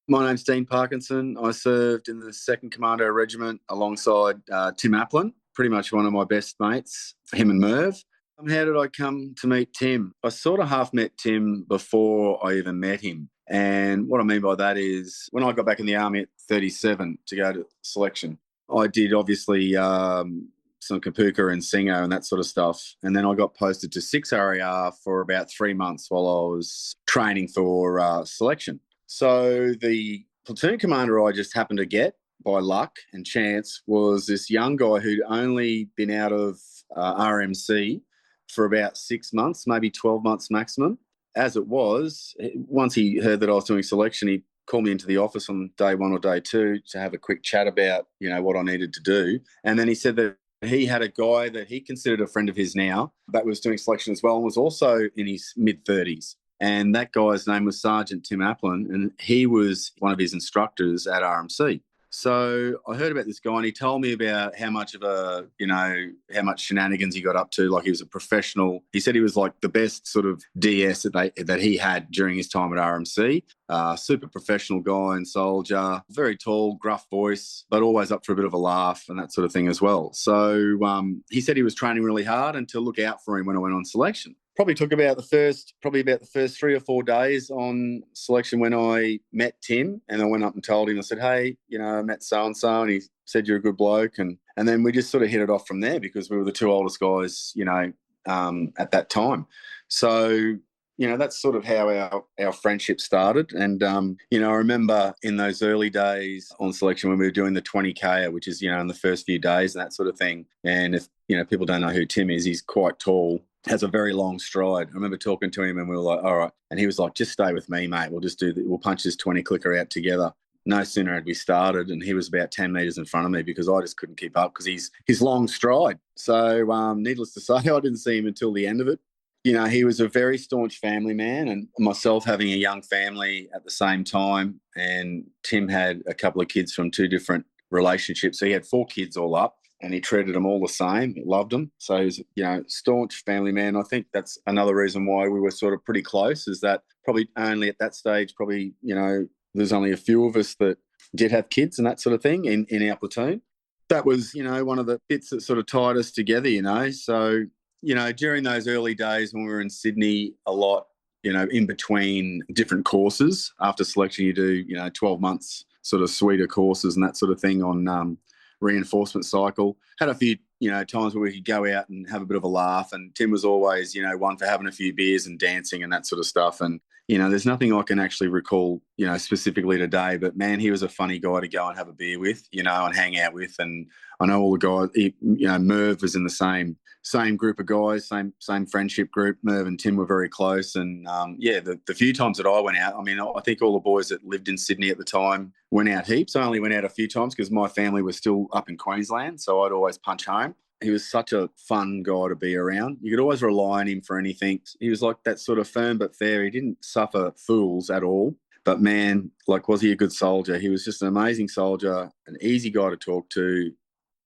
My name's Dean Parkinson. I served in the 2nd Commando Regiment alongside Tim Aplin, pretty much one of my best mates, him and Merv. How did I come to meet Tim? I sort of half met Tim before I even met him. And what I mean by that is when I got back in the Army at 37 to go to selection, I did obviously some Kapuka and Singo and that sort of stuff. And then I got posted to 6 RAR for about 3 months while I was training for selection. So the platoon commander I just happened to get by luck and chance was this young guy who'd only been out of RMC for about 6 months, maybe 12 months maximum. As it was, once he heard that I was doing selection, he called me into the office on day 1 or day 2 to have a quick chat about, what I needed to do. And then he said that he had a guy that he considered a friend of his now that was doing selection as well and was also in his mid-30s. And that guy's name was Sergeant Tim Aplin, and he was one of his instructors at RMC. So I heard about this guy and he told me about how much shenanigans he got up to. Like he was a professional. He said he was like the best sort of DS that he had during his time at RMC. Super professional guy and soldier, very tall, gruff voice, but always up for a bit of a laugh and that sort of thing as well. So he said he was training really hard and to look out for him when I went on selection. Probably took about the first 3 or 4 days on selection when I met Tim, and I went up and told him, I said, "Hey, I met so-and-so," and he said, "You're a good bloke." And then we just sort of hit it off from there because we were the 2 oldest guys, at that time. So, that's sort of how our friendship started. And, I remember in those early days on selection when we were doing the 20K, which is, in the first few days and that sort of thing. And if, people don't know who Tim is, he's quite tall, has a very long stride. I remember talking to him and we were like, "All right." And he was like, "Just stay with me, mate. We'll punch this 20 clicker out together." No sooner had we started and he was about 10 metres in front of me because I just couldn't keep up because his long stride. So needless to say, I didn't see him until the end of it. He was a very staunch family man, and myself having a young family at the same time, and Tim had a couple of kids from 2 different relationships. So he had 4 kids all up. and he treated them all the same. He loved them. So he was, staunch family man. I think that's another reason why we were sort of pretty close, is that probably only at that stage, there's only a few of us that did have kids and that sort of thing in our platoon. That was, one of the bits that sort of tied us together, So, during those early days when we were in Sydney a lot, in between different courses, after selection, you do, 12 months sort of suite of courses and that sort of thing on reinforcement cycle. Had a few, times where we could go out and have a bit of a laugh. And Tim was always, one for having a few beers and dancing and that sort of stuff. And, there's nothing I can actually recall, specifically today, but man, he was a funny guy to go and have a beer with, and hang out with. And I know all the guys, Merv was in the same group of guys, same friendship group. Merv and Tim were very close. And the few times that I went out, I think all the boys that lived in Sydney at the time went out heaps. I only went out a few times because my family was still up in Queensland, so I'd always punch home. He was such a fun guy to be around. You could always rely on him for anything. He was like that sort of firm but fair. He didn't suffer fools at all. But man, was he a good soldier? He was just an amazing soldier, an easy guy to talk to.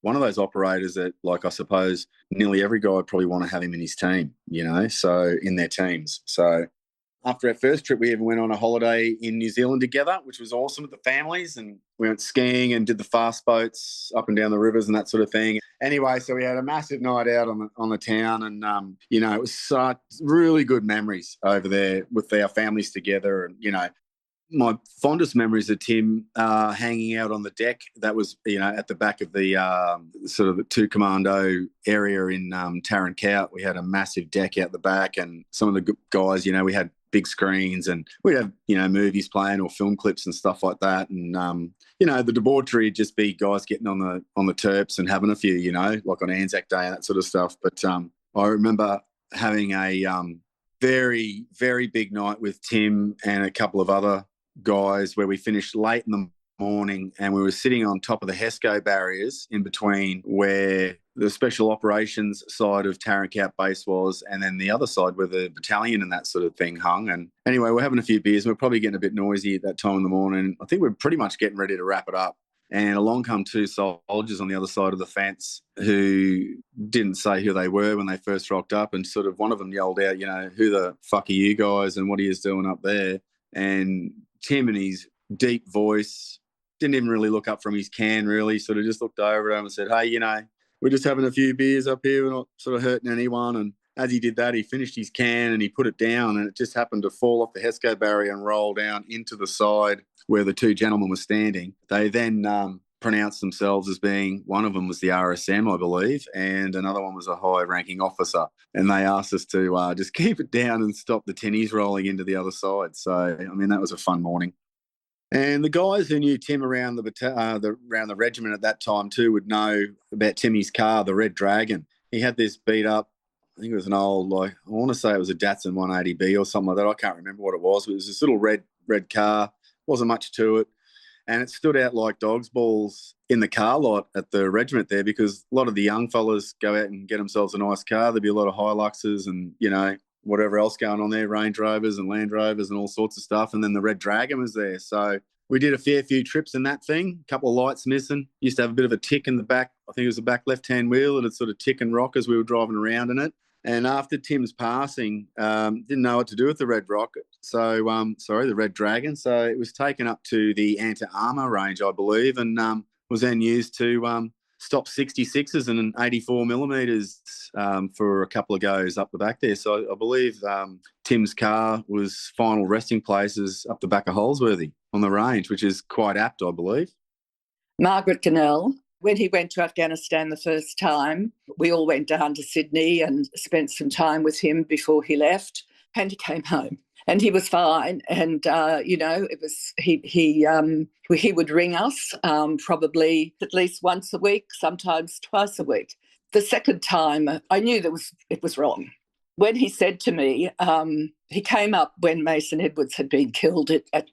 One of those operators that, I suppose, nearly every guy would probably want to have him in his team, so in their teams. So after our first trip, we even went on a holiday in New Zealand together, which was awesome with the families. And we went skiing and did the fast boats up and down the rivers and that sort of thing. Anyway, so we had a massive night out on the town. And, it was such really good memories over there with our families together. And, my fondest memories of Tim hanging out on the deck. That was, at the back of the sort of the 2 Commando area in Tarankout. We had a massive deck out the back, and some of the guys, we had big screens, and we'd have, movies playing or film clips and stuff like that. And, the debauchery would just be guys getting on the terps and having a few, like on Anzac Day and that sort of stuff. But I remember having a very, very big night with Tim and a couple of other guys where we finished late in the morning, and we were sitting on top of the HESCO barriers in between where the special operations side of Tarankout base was, and then the other side where the battalion and that sort of thing hung. And anyway, we're having a few beers, and we're probably getting a bit noisy at that time in the morning. I think we're pretty much getting ready to wrap it up. And along come 2 soldiers on the other side of the fence who didn't say who they were when they first rocked up, and sort of one of them yelled out, who the fuck are you guys and what are you doing up there? And Tim, in his deep voice, didn't even really look up from his can, really, sort of just looked over at him and said, hey, we're just having a few beers up here. We're not sort of hurting anyone. And as he did that, he finished his can and he put it down, and it just happened to fall off the HESCO barrier and roll down into the side where the 2 gentlemen were standing. They then pronounced themselves as being, one of them was the RSM, I believe, and another one was a high-ranking officer. And they asked us to just keep it down and stop the tinnies rolling into the other side. So, that was a fun morning. And the guys who knew Tim around the regiment at that time too would know about Timmy's car, the Red Dragon. He had this beat up, I think it was an old, I want to say it was a Datsun 180B or something like that. I can't remember what it was. But it was this little red car. Wasn't much to it. And it stood out like dog's balls in the car lot at the regiment there, because a lot of the young fellas go out and get themselves a nice car. There'd be a lot of Hiluxes and, whatever else going on there, Range Rovers and Land Rovers and all sorts of stuff. And then the Red Dragon was there. So we did a fair few trips in that thing, a couple of lights missing. Used to have a bit of a tick in the back. I think it was the back left-hand wheel. It'd sort of tick and rock as we were driving around in it. And after Tim's passing, didn't know what to do with the Red Rocket. So, the Red Dragon. So it was taken up to the anti-armour range, I believe, and was then used to stop 66s and 84 millimeters for a couple of goes up the back there. So I believe Tim's car was final resting places up the back of Holsworthy on the range, which is quite apt, I believe. Margaret Cannell, when he went to Afghanistan the first time, we all went down to Sydney and spent some time with him before he left, and he came home. And he was fine, and it was he would ring us probably at least once a week, sometimes twice a week. The second time, I knew it was wrong. When he said to me, he came up when Mason Edwards had been killed at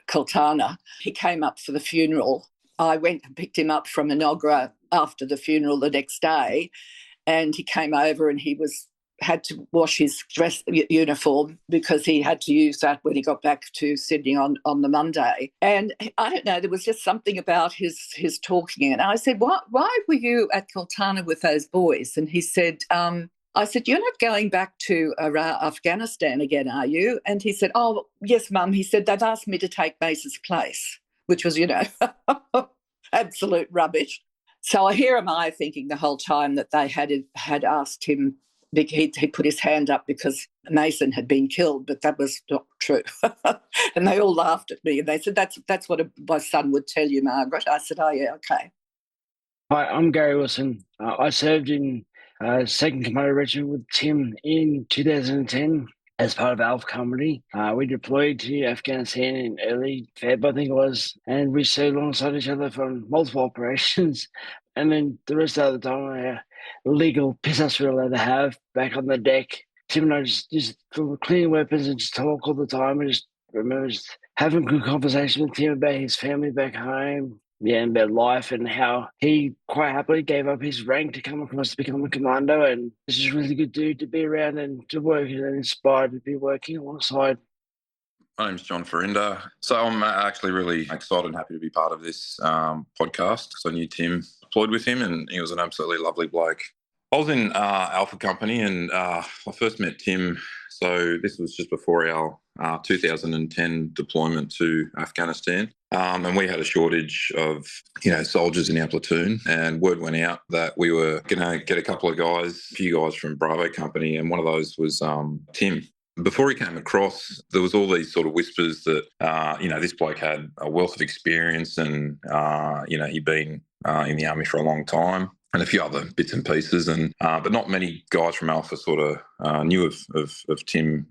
Kultana. He came up for the funeral. I went and picked him up from Enoggera after the funeral the next day, and he came over and he was had to wash his dress uniform because he had to use that when he got back to Sydney on the Monday. And I don't know, there was just something about his talking. And I said, why were you at Koltana with those boys? And he said, I said, you're not going back to Afghanistan again, are you? And he said, oh, yes, Mum. He said, they've asked me to take Mace's place, which was, absolute rubbish. So here am I thinking the whole time that they had asked him, he put his hand up because Mason had been killed, but that was not true. And they all laughed at me and they said, that's what my son would tell you, Margaret. I said, oh, yeah, okay. Hi, I'm Gary Wilson. I served in 2nd Commando Regiment with Tim in 2010 as part of Alpha Company. We deployed to Afghanistan in early Feb, I think it was, and we served alongside each other from multiple operations. And then the rest of the time, legal piss ups we were allowed to have back on the deck. Tim and I just cleaning weapons and just talk all the time. I just remember just having good conversation with Tim about his family back home. Yeah, and about life and how he quite happily gave up his rank to come across to become a commando. And it's just a really good dude to be around and to work and inspired to be working alongside. My name's John Farinda. So I'm actually really excited and happy to be part of this podcast because I knew Tim, deployed with him, and he was an absolutely lovely bloke. I was in Alpha Company and I first met Tim. So this was just before our 2010 deployment to Afghanistan. And we had a shortage of, soldiers in our platoon, and word went out that we were going to get a few guys from Bravo Company, and one of those was Tim. Before he came across, there was all these sort of whispers that, this bloke had a wealth of experience and, he'd been in the army for a long time. And a few other bits and pieces, but not many guys from Alpha sort of knew of Tim,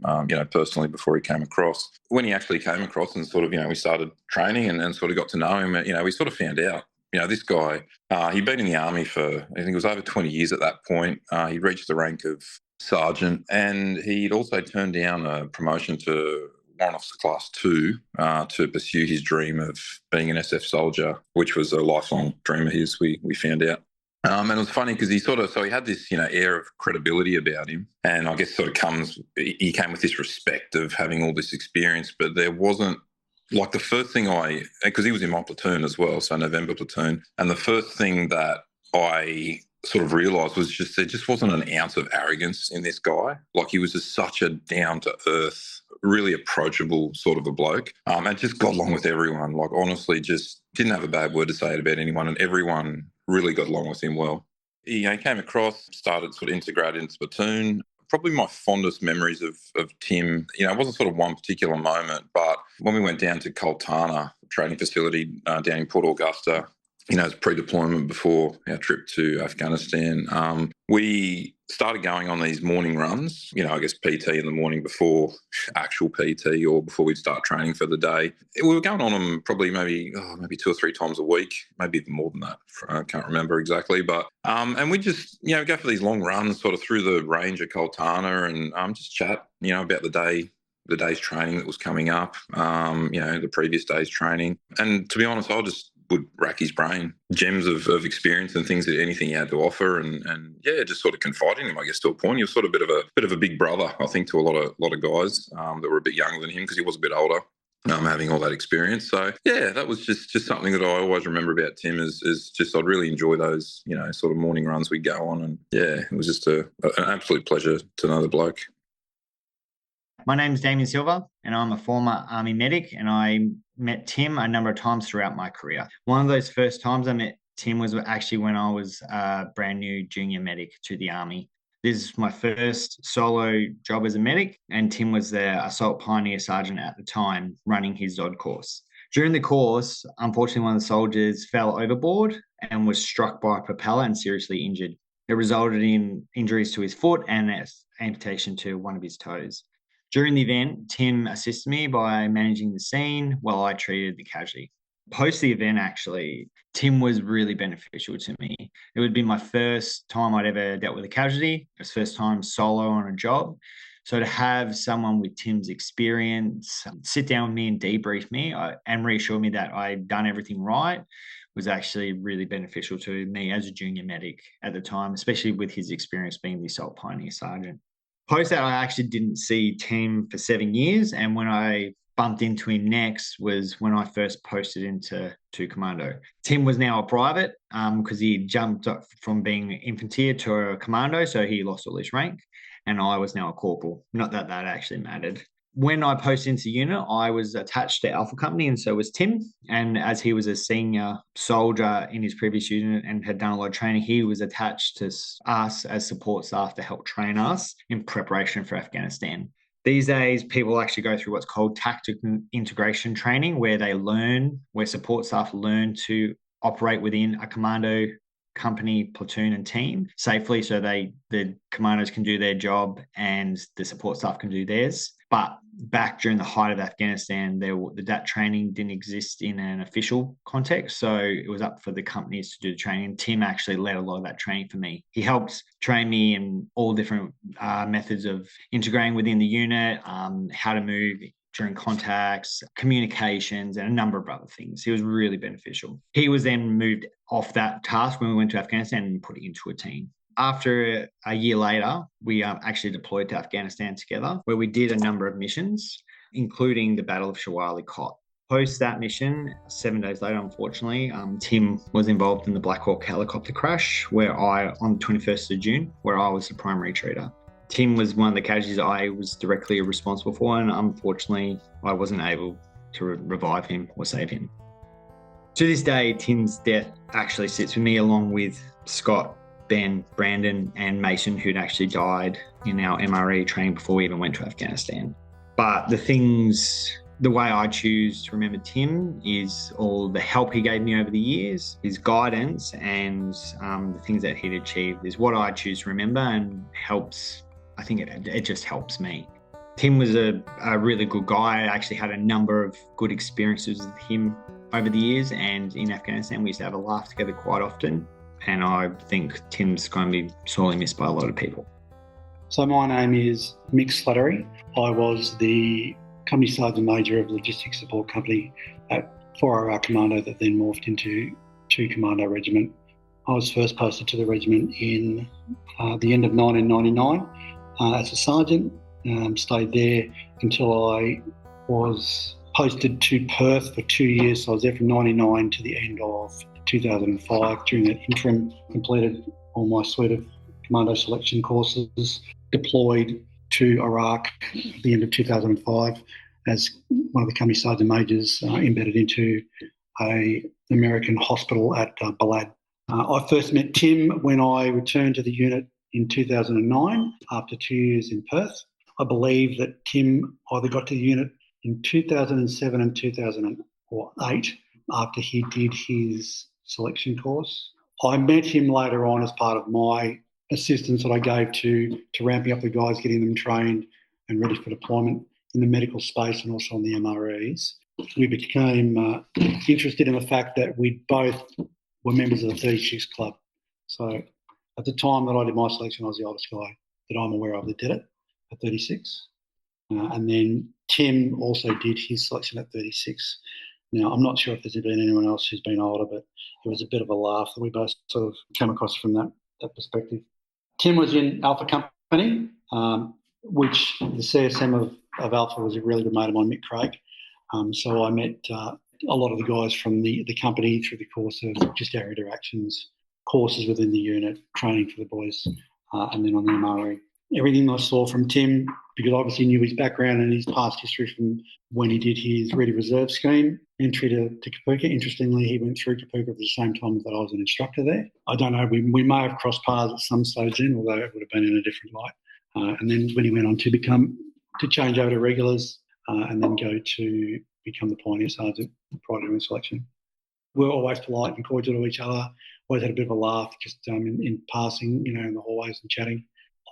personally before he came across. When he actually came across and sort of, we started training and sort of got to know him, we sort of found out, this guy, he'd been in the army for, I think it was over 20 years at that point. He reached the rank of sergeant, and he'd also turned down a promotion to Warrant Officer Class 2 to pursue his dream of being an SF soldier, which was a lifelong dream of his, we found out. And it was funny because he had this, air of credibility about him. And I guess he came with this respect of having all this experience, but there wasn't, like the first thing because he was in my platoon as well, so November platoon. And the first thing that I sort of realised was there just wasn't an ounce of arrogance in this guy. Like he was just such a down-to-earth, really approachable sort of a bloke. And just got along with everyone. Like honestly, just didn't have a bad word to say about anyone, and everyone really got along with him well. He came across, started sort of integrated into the platoon. Probably my fondest memories of Tim, it wasn't sort of one particular moment, but when we went down to Koltana training facility down in Port Augusta, as pre-deployment before our trip to Afghanistan, we started going on these morning runs, I guess PT in the morning before actual PT or before we'd start training for the day. We were going on them probably maybe 2 or 3 times a week, maybe even more than that. I can't remember exactly. But, and we just, go for these long runs sort of through the range of Koltana and just chat, about the day's training that was coming up, the previous day's training. And to be honest, would rack his brain, gems of experience and things that anything he had to offer, and just sort of confiding in him, I guess, to a point. He was sort of a bit of a big brother, I think, to a lot of guys that were a bit younger than him because he was a bit older, having all that experience. So that was just something that I always remember about Tim is just I'd really enjoy those sort of morning runs we'd go on, and it was just an absolute pleasure to know the bloke. My name is Damien Silva, and I'm a former Army medic, and I met Tim a number of times throughout my career. One of those first times I met Tim was actually when I was a brand new junior medic to the Army. This is my first solo job as a medic, and Tim was the Assault Pioneer Sergeant at the time, running his ZOD course. During the course, unfortunately, one of the soldiers fell overboard and was struck by a propeller and seriously injured. It resulted in injuries to his foot and amputation to one of his toes. During the event, Tim assisted me by managing the scene while I treated the casualty. Post the event, actually, Tim was really beneficial to me. It would be my first time I'd ever dealt with a casualty. It was first time solo on a job. So to have someone with Tim's experience sit down with me and debrief me and reassure me that I'd done everything right was actually really beneficial to me as a junior medic at the time, especially with his experience being the Assault Pioneer Sergeant. Post that, I actually didn't see Tim for 7 years, and when I bumped into him next was when I first posted into Commando. Tim was now a private because he jumped up from being infantry to a commando, so he lost all his rank, and I was now a corporal. Not that that actually mattered. When I posted into unit, I was attached to Alpha Company, and so was Tim. And as he was a senior soldier in his previous unit and had done a lot of training, he was attached to us as support staff to help train us in preparation for Afghanistan. These days, people actually go through what's called tactical integration training, where support staff learn to operate within a commando company, platoon, and team safely, so the commandos can do their job and the support staff can do theirs. But back during the height of Afghanistan, that training didn't exist in an official context, so it was up for the companies to do the training. Tim actually led a lot of that training for me. He helped train me in all different methods of integrating within the unit, how to move during contacts, communications, and a number of other things. He was really beneficial. He was then moved off that task when we went to Afghanistan and put it into a team. After a year later, we actually deployed to Afghanistan together, where we did a number of missions, including the Battle of Shawali Kot. Post that mission, 7 days later, unfortunately, Tim was involved in the Black Hawk helicopter crash, on the 21st of June, where I was the primary treater. Tim was one of the casualties I was directly responsible for, and unfortunately, I wasn't able to revive him or save him. To this day, Tim's death actually sits with me, along with Scott, Ben, Brandon, and Mason, who'd actually died in our MRE training before we even went to Afghanistan. But the way I choose to remember Tim is all the help he gave me over the years, his guidance, and the things that he'd achieved is what I choose to remember, and helps. I think it just helps me. Tim was a really good guy. I actually had a number of good experiences with him over the years, and in Afghanistan we used to have a laugh together quite often, and I think Tim's going to be sorely missed by a lot of people. So my name is Mick Slattery. I was the Company Sergeant Major of Logistics Support Company at 4RR Commando that then morphed into Commando Regiment. I was first posted to the regiment in the end of 1999 as a sergeant. Stayed there until I was posted to Perth for 2 years. So I was there from 99 to the end of 2005. During that interim, completed all my suite of commando selection courses, deployed to Iraq at the end of 2005 as one of the company sergeant majors embedded into an American hospital at Balad. I first met Tim when I returned to the unit in 2009 after 2 years in Perth. I believe that Tim either got to the unit in 2007 and 2008 after he did his selection course. I met him later on as part of my assistance that I gave to ramping up the guys, getting them trained and ready for deployment in the medical space and also on the MREs. We became interested in the fact that we both were members of the 36 Club. So at the time that I did my selection, I was the oldest guy that I'm aware of that did it at 36. And then Tim also did his selection at 36. Now, I'm not sure if there's been anyone else who's been older, but it was a bit of a laugh that we both sort of came across from that perspective. Tim was in Alpha Company, which the CSM of Alpha was a really good mate of mine, Mick Craig. So I met a lot of the guys from the company through the course of just our interactions, courses within the unit, training for the boys, and then on the MRE. Everything I saw from Tim, because I obviously knew his background and his past history from when he did his Ready Reserve scheme, entry to Kapooka. Interestingly, he went through Kapooka at the same time that I was an instructor there. I don't know, we may have crossed paths at some stage then, although it would have been in a different light. And then when he went on to change over to regulars and then go to become the Pioneer Sergeant prior to doing selection. We're always polite and cordial to each other, always had a bit of a laugh just in passing, in the hallways and chatting.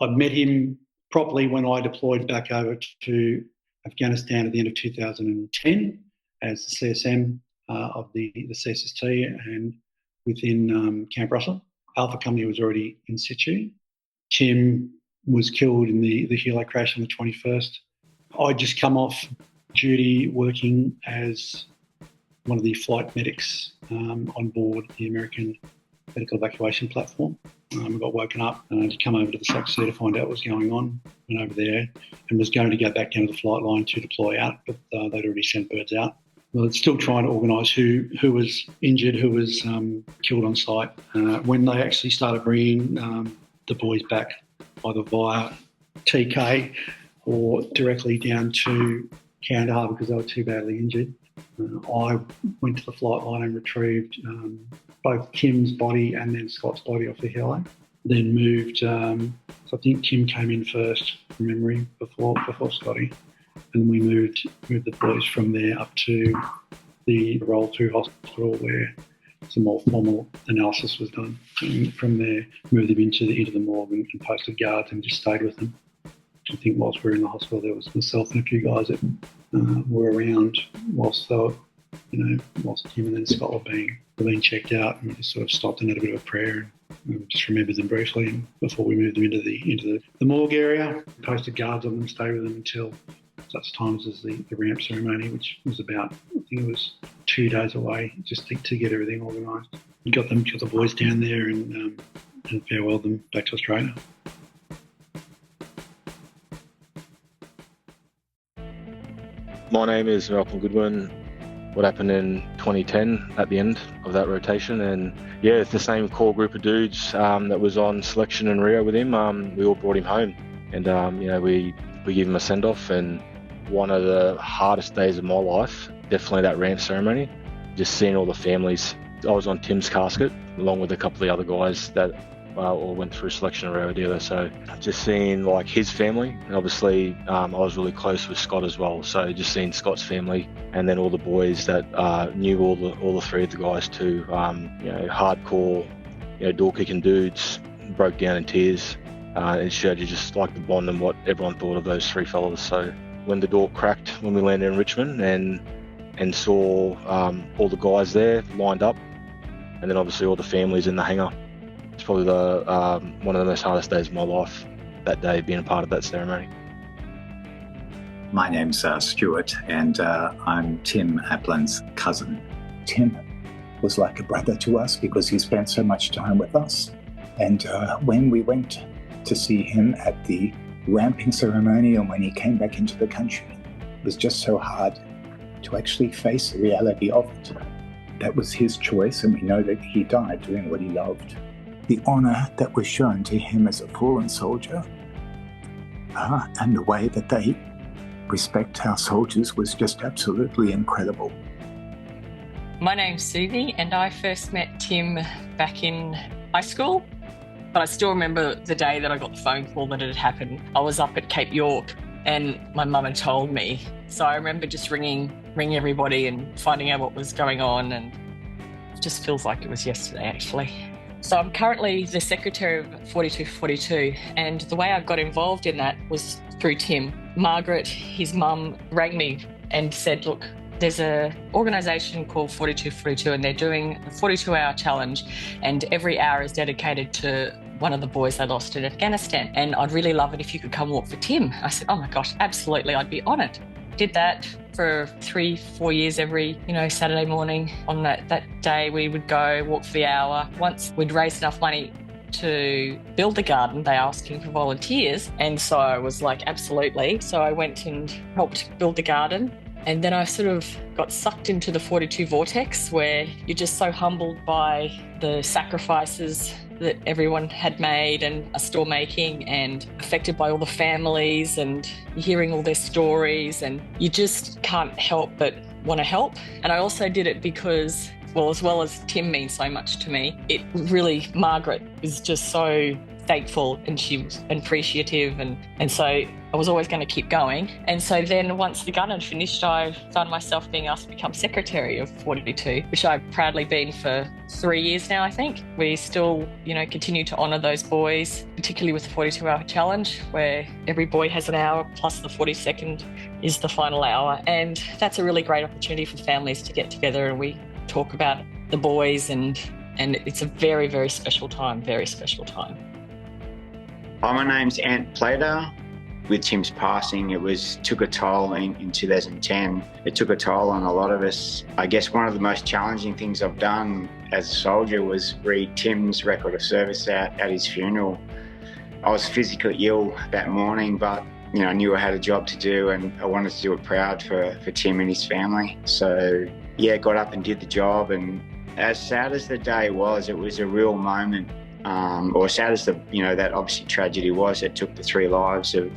I met him properly when I deployed back over to Afghanistan at the end of 2010 as the CSM of the CSST and within Camp Russell. Alpha Company was already in situ. Tim was killed in the helo crash on the 21st. I'd just come off duty working as one of the flight medics on board the American medical evacuation platform. We got woken up to come over to the SOC to find out what was going on. Went over there and was going to go back down to the flight line to deploy out, but they'd already sent birds out. Well, it's still trying to organise who was injured, who was killed on site. When they actually started bringing the boys back, either via TK or directly down to Kandahar because they were too badly injured, I went to the flight line and retrieved both Tim's body and then Scott's body off the heli. Then moved, so I think Tim came in first from memory before Scotty. And we moved the boys from there up to the roll-through hospital where some more formal analysis was done. And from there, moved them into the morgue and posted guards and just stayed with them. I think whilst we were in the hospital, there was myself and a few guys that were around whilst they were, whilst Tim and then Scott were being checked out, and we just sort of stopped and had a bit of a prayer and just remembered them briefly. And before we moved them into the morgue area, posted guards on them, stayed with them until such times as the ramp ceremony, which was about, I think it was 2 days away, just to get everything organised. Got the boys down there and farewelled them back to Australia. My name is Malcolm Goodwin. What happened in 2010 at the end of that rotation, and yeah, it's the same core group of dudes that was on selection in Rio with him. We all brought him home, and we gave him a send off. And one of the hardest days of my life, definitely that ramp ceremony. Just seeing all the families. I was on Tim's casket along with a couple of the other guys that all went through selection in Rio together. So just seeing like his family, and obviously I was really close with Scott as well. So just seeing Scott's family, and then all the boys that knew all the three of the guys too. Hardcore, door kicking dudes, broke down in tears. It showed you just like the bond and what everyone thought of those three fellas. So when the door cracked when we landed in Richmond and saw all the guys there lined up, and then obviously all the families in the hangar. It's probably one of the most hardest days of my life, that day, being a part of that ceremony. My name's Stuart, and I'm Tim Aplin's cousin. Tim was like a brother to us because he spent so much time with us. And when we went to see him at the ramping ceremony and when he came back into the country, it was just so hard to actually face the reality of it. That was his choice, and we know that he died doing what he loved. The honour that was shown to him as a fallen soldier and the way that they respect our soldiers was just absolutely incredible. My name's Susie, and I first met Tim back in high school, but I still remember the day that I got the phone call that it had happened. I was up at Cape York and my mum had told me. So I remember just ringing everybody and finding out what was going on, and it just feels like it was yesterday actually. So I'm currently the secretary of 4242, and the way I got involved in that was through Tim. Margaret, his mum, rang me and said, look, there's an organisation called 4242 and they're doing a 42-hour challenge, and every hour is dedicated to one of the boys they lost in Afghanistan, and I'd really love it if you could come walk for Tim. I said, oh my gosh, absolutely, I'd be honoured. Did that for 3-4 years every, Saturday morning. On that day, we would go walk for the hour. Once we'd raised enough money to build the garden, they asking for volunteers. And so I was like, absolutely. So I went and helped build the garden. And then I sort of got sucked into the 42 vortex, where you're just so humbled by the sacrifices that everyone had made and are still making, and affected by all the families and hearing all their stories, and you just can't help but want to help. And I also did it because, as well as Tim means so much to me, it really, Margaret is just so thankful and she was appreciative, and so I was always going to keep going. And so then once the gun had finished, I found myself being asked to become secretary of 42, which I've proudly been for 3 years now, I think. We still, continue to honour those boys, particularly with the 42-hour challenge, where every boy has an hour plus the 42nd is the final hour. And that's a really great opportunity for families to get together, and we talk about the boys, and it's a very, very special time, very special time. Hi, my name's Ant Plater. With Tim's passing, it took a toll in 2010. It took a toll on a lot of us. I guess one of the most challenging things I've done as a soldier was read Tim's record of service at his funeral. I was physically ill that morning, but I knew I had a job to do and I wanted to do it proud for Tim and his family. So got up and did the job, and as sad as the day was, it was a real moment. Or sad as that obviously tragedy was that took the 3 lives of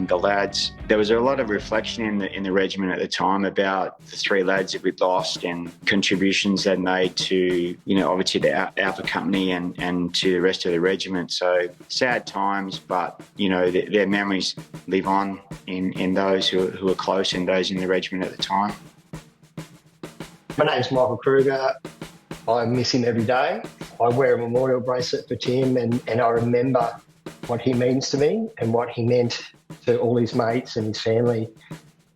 the lads. There was a lot of reflection in the regiment at the time about the 3 lads that we'd lost and contributions they'd made to obviously the Alpha Company and to the rest of the regiment. So sad times, but their memories live on in those who are close and those in the regiment at the time. My name's Michael Kruger. I miss him every day. I wear a memorial bracelet for Tim, and I remember what he means to me and what he meant to all his mates and his family.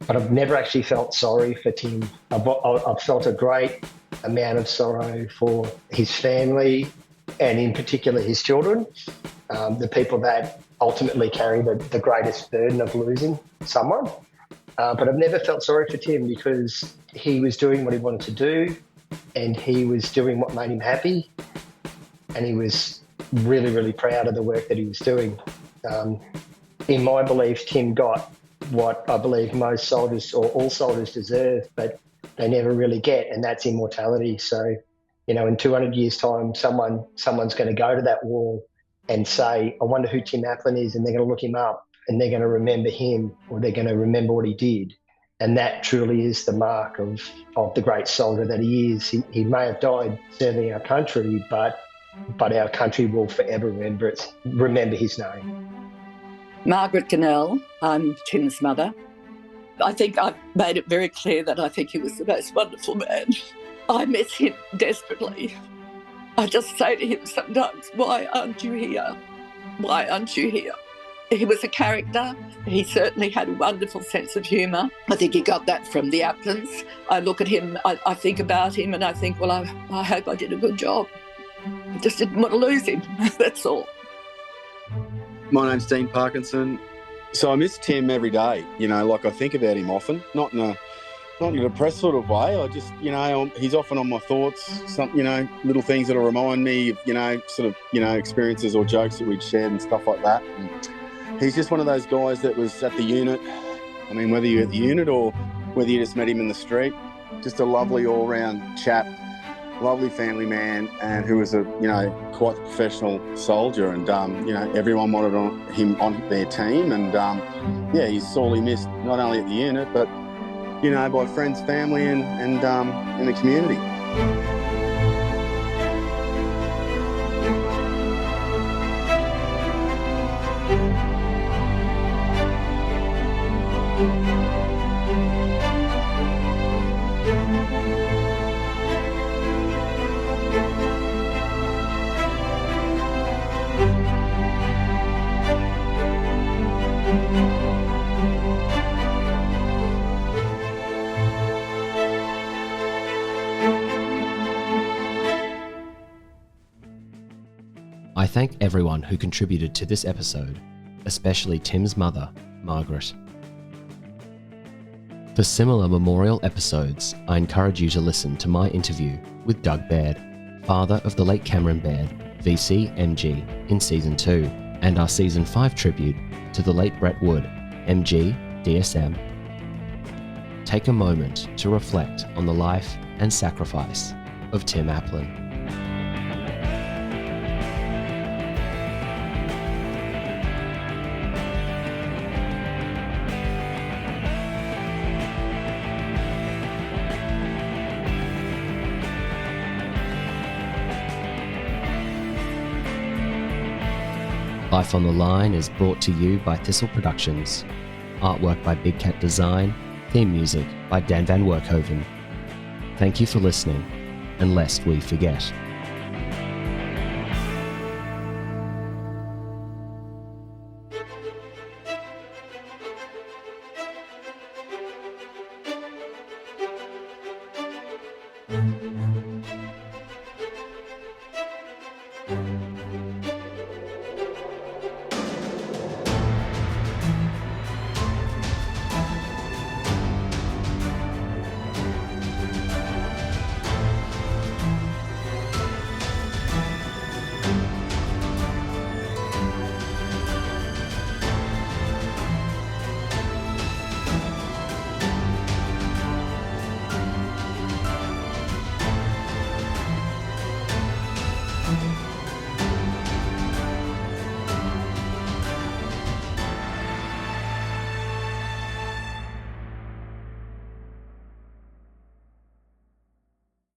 But I've never actually felt sorry for Tim. I've felt a great amount of sorrow for his family and in particular his children, the people that ultimately carry the greatest burden of losing someone. But I've never felt sorry for Tim because he was doing what he wanted to do, and he was doing what made him happy, and he was really, really proud of the work that he was doing. In my belief, Tim got what I believe most soldiers or all soldiers deserve, but they never really get, and that's immortality. So, in 200 years' time, someone's going to go to that wall and say, I wonder who Tim Aplin is, and they're going to look him up, and they're going to remember him, or they're going to remember what he did. And that truly is the mark of the great soldier that he is. He may have died serving our country, but our country will forever remember his name. Margaret Cannell, I'm Tim's mother. I think I've made it very clear that I think he was the most wonderful man. I miss him desperately. I just say to him sometimes, why aren't you here? Why aren't you here? He was a character. He certainly had a wonderful sense of humour. I think he got that from the Aplins. I look at him, I think about him, and I think, well, I hope I did a good job. I just didn't want to lose him, that's all. My name's Dean Parkinson. So I miss Tim every day. I think about him often, not in a depressed sort of way. I just, he's often on my thoughts, some, little things that'll remind me of, experiences or jokes that we'd shared and stuff like that. And he's just one of those guys that was at the unit. I mean, whether you're at the unit or whether you just met him in the street, just a lovely all-round chap, lovely family man, and who was a, quite a professional soldier. And, everyone wanted him on their team. And, he's sorely missed, not only at the unit, but, by friends, family, and in the community. I thank everyone who contributed to this episode, especially Tim's mother, Margaret. For similar memorial episodes, I encourage you to listen to my interview with Doug Baird, father of the late Cameron Baird, VC MG, in Season 2, and our Season 5 tribute to the late Brett Wood, MG, DSM. Take a moment to reflect on the life and sacrifice of Tim Aplin. Life on the Line is brought to you by Thistle Productions. Artwork by Big Cat Design. Theme music by Dan Van Werkhoven. Thank you for listening, and lest we forget.